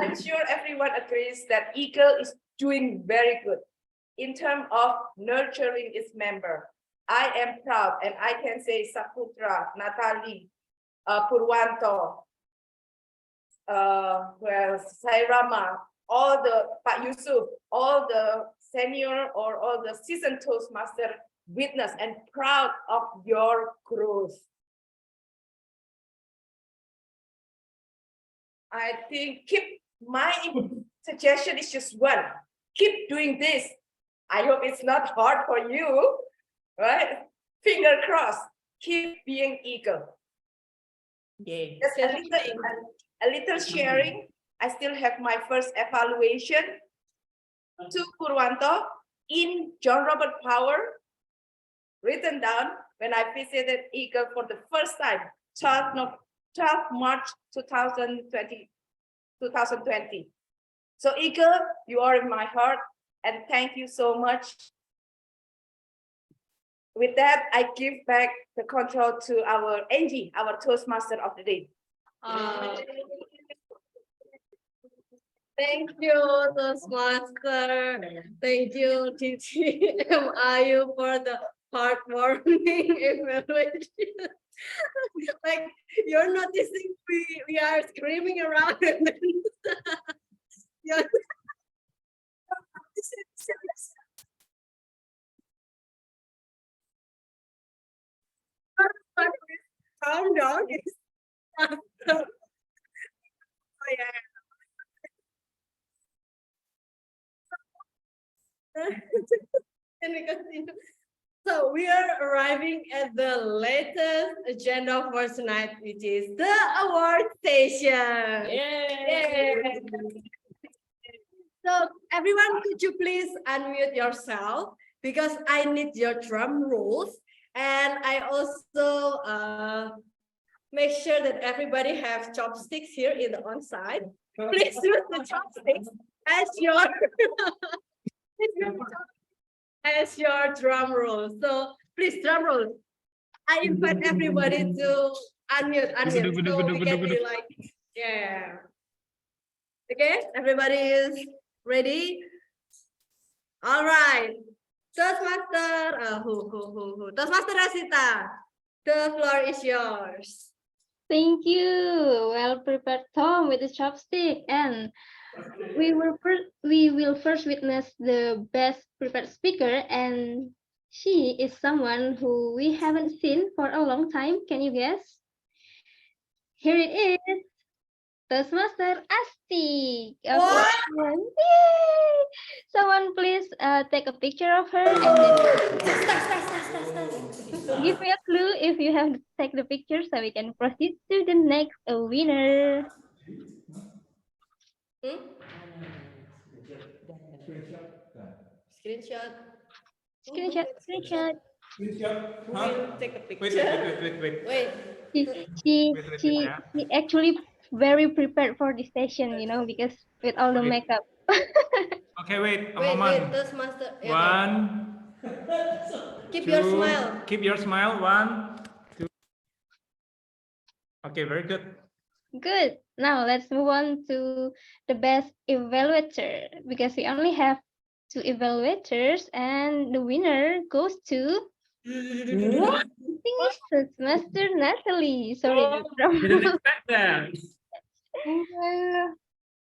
I'm sure everyone agrees that Eagle is doing very good in terms of nurturing its member. I am proud, and I can say Saputra, Natalie, Purwanto, Sairama, all the Pak Yusuf, all the senior or all the seasoned Toastmaster witness and proud of your growth. I think my suggestion is just one. Keep doing this. I hope it's not hard for you, right? Finger crossed. Keep being eager. Yeah. Just a little sharing. I still have my first evaluation to Purwanto. in John Robert Power, written down when I visited Eagle for the first time, 12 March 2020. So Eagle, you are in my heart, and thank you so much. With that, I give back the control to our Angie, our Toastmaster of the day. Thank you, Toastmaster. Thank you, TTMIU, for the heartwarming evaluation. Like, you're noticing we are screaming around and then yeah. Calm down. Oh, yeah. Can we continue? So we are arriving at the latest agenda for tonight, which is the award station. Yay! So everyone, could you please unmute yourself, because I need your drum rolls, and I also make sure that everybody have chopsticks here in the on-site. Please use the chopsticks as your as your drum roll. So please, drum roll. I invite everybody to unmute so we can be like, yeah. Okay, everybody is ready? All right. Toastmaster, who? Toastmaster Rasita, the floor is yours. Thank you. Well prepared, Tom, with the chopstick. And we will first witness the best prepared speaker, and she is someone who we haven't seen for a long time. Can you guess? Here it is. Toastmaster Asti. What? Yay! Someone please take a picture of her and then give me a clue if you have to take the picture so we can proceed to the next winner. Screenshot. Screenshot. Screenshot. Who will take a Wait, picture? wait. She actually very prepared for this session, you know, because with all the makeup. Okay, wait, a Wait, moment. Toastmaster. Yeah, One, keep two, your smile. Keep your smile. 1, 2. Okay, very good. Good. Now let's move on to the best evaluator, because we only have 2 evaluators and the winner goes to What? Toastmaster Natalie. Sorry. Didn't expect that.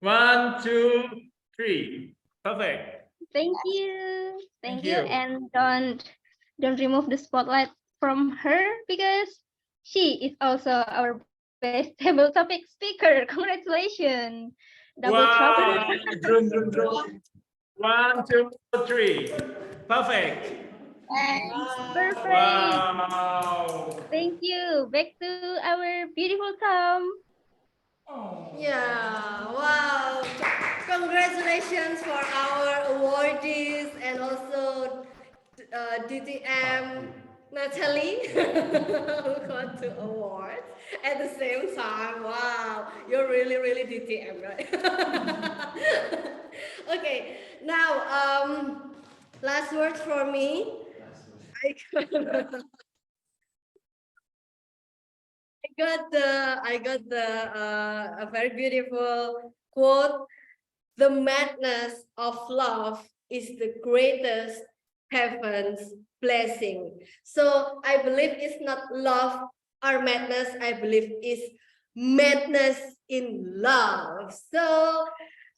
1, 2, 3. Perfect. Thank you. Thank Thank you. you. And don't remove the spotlight from her, because she is also our best table topic speaker. Congratulations. Double Wow. trouble. Drum, drum, drum. 1, 2, 3. Perfect. Perfect. Wow. Thank you. Back to our beautiful Tom. Yeah, wow. Congratulations for our awardees and also DTM Natalie who got 2 awards at the same time. Wow, you're really DTM, right? Okay, now last words for me. I got the a very beautiful quote. The madness of love is the greatest heaven's blessing. So I believe it's not love or madness. I believe it's madness in love. So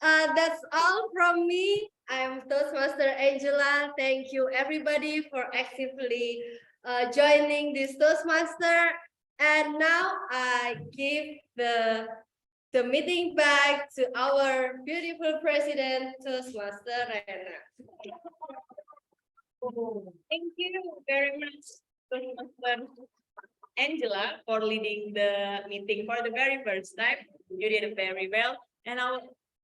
that's all from me. I'm Toastmaster Angela. Thank you everybody for actively joining this Toastmaster. And now I give the meeting back to our beautiful president, Toastmaster Rena. Thank you very much, Toastmaster Angela, for leading the meeting for the very first time. You did it very well. And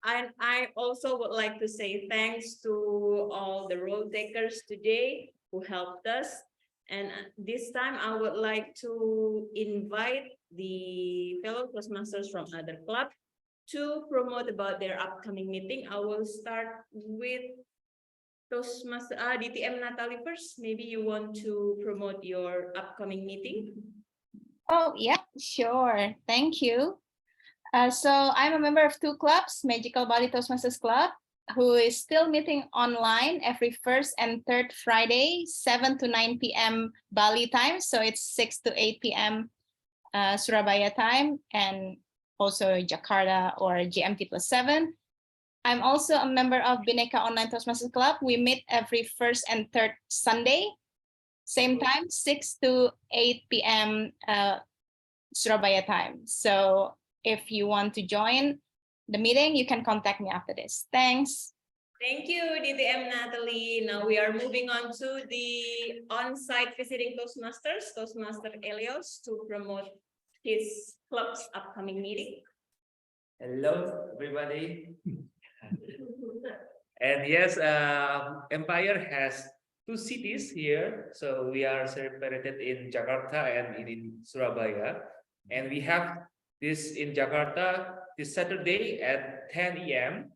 And I also would like to say thanks to all the role takers today who helped us. And this time I would like to invite the fellow Toastmasters from other club to promote about their upcoming meeting. I will start with Toastmaster DTM Natalie first. Maybe you want to promote your upcoming meeting. Oh, yeah, sure. Thank you. So I'm a member of two clubs, Magical Bali Toastmasters Club, who is still meeting online every first and third Friday, 7 to 9 p.m. Bali time. So it's 6 to 8 p.m. Surabaya time, and also Jakarta or GMT +7. I'm also a member of Bhinneka Online Toastmasters Club. We meet every first and third Sunday, same time, 6 to 8 p.m. Surabaya time. So if you want to join the meeting, you can contact me after this. Thanks. Thank you, DTM Natalie. Now we are moving on to the on-site visiting Toastmasters, Toastmaster Elios, to promote his club's upcoming meeting. Hello, everybody. And yes, Empire has two cities here. So we are separated in Jakarta and in Surabaya. And we have this in Jakarta this Saturday at 10 a.m.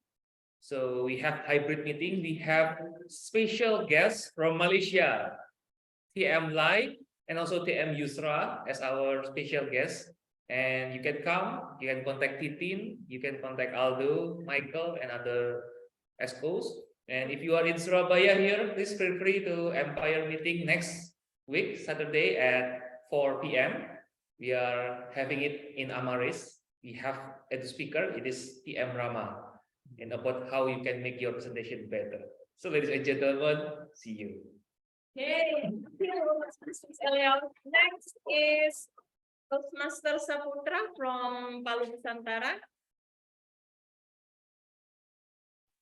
So we have hybrid meeting. We have special guests from Malaysia, TM Live and also TM Yusra as our special guest. And you can come, you can contact Titin, you can contact Aldo, Michael, and other ESCOs. And if you are in Surabaya here, please feel free to Empire meeting next week, Saturday at 4 p.m. We are having it in Amaris. We have a speaker, it is TM Rama, and about how you can make your presentation better. So ladies and gentlemen, see you. Okay, next is Toastmaster Saputra from Palu Nusantara.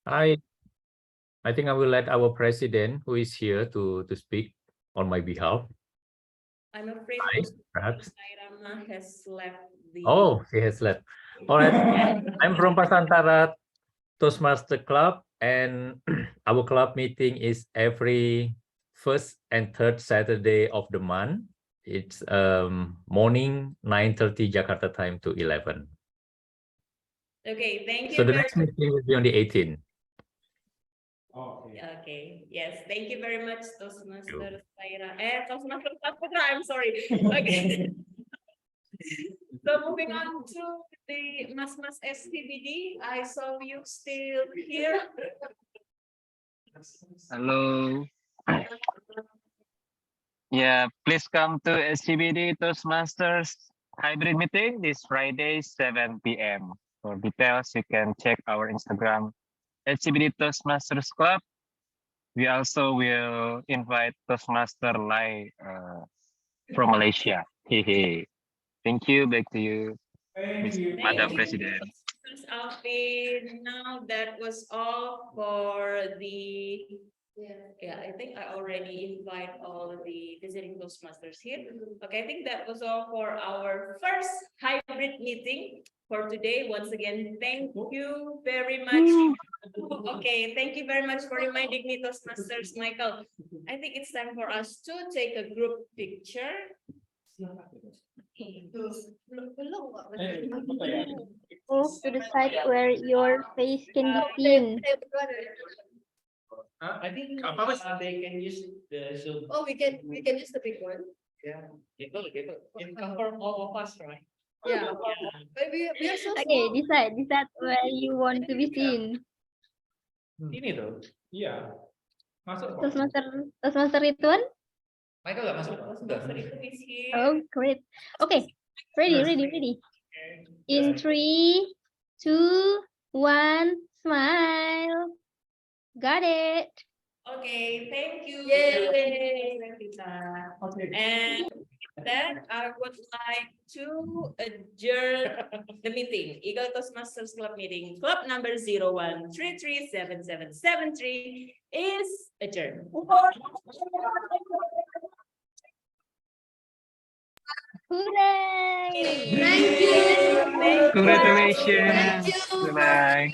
I think I will let our president, who is here, to speak on my behalf. I'm afraid Perhaps. Rena has left the. Oh, she has left. All right. I'm from Pasantara Toastmaster Club, and our club meeting is every first and third Saturday of the month. It's morning 9:30 Jakarta time to 11. Okay, thank you. So the next meeting will be on the 18th. Okay, yes, thank you very much, Toastmaster Saira. Toastmaster Saputra, I'm sorry. Okay. So moving on to the Mas STBD, I saw you still here. Hello. Yeah, please come to SCBD Toastmasters hybrid meeting this Friday, 7 p.m. For details, you can check our Instagram, SCBD Toastmasters Club. We also will invite Toastmaster Lai from Malaysia. Thank you. Back to you, Madam President. Alvin, now that was all for the. Yeah, I think I already invite all the visiting Toastmasters here. Okay, I think that was all for our first hybrid meeting for today. Once again, thank you very much. Okay, thank you very much for reminding me, Toastmasters Michael. I think it's time for us to take a group picture. Move to the side where your face can be seen. I think they can use the Zoom. Oh, we can use the big one. Yeah, it cover all of us, right? Yeah. But we are so Okay, small. decide where you want to be seen. Ini tuh. Iya. Masuk. Toastmaster Ridwan? Michael nggak masuk? Oh, great. Okay, ready. In 3, 2, 1, smile. Got it. Okay, thank you. Yay. And then I would like to adjourn the meeting. Eagle Toastmasters Club meeting. Club number 01337773 is adjourned. Hooray! Thank you. Congratulations. Thank you. Bye.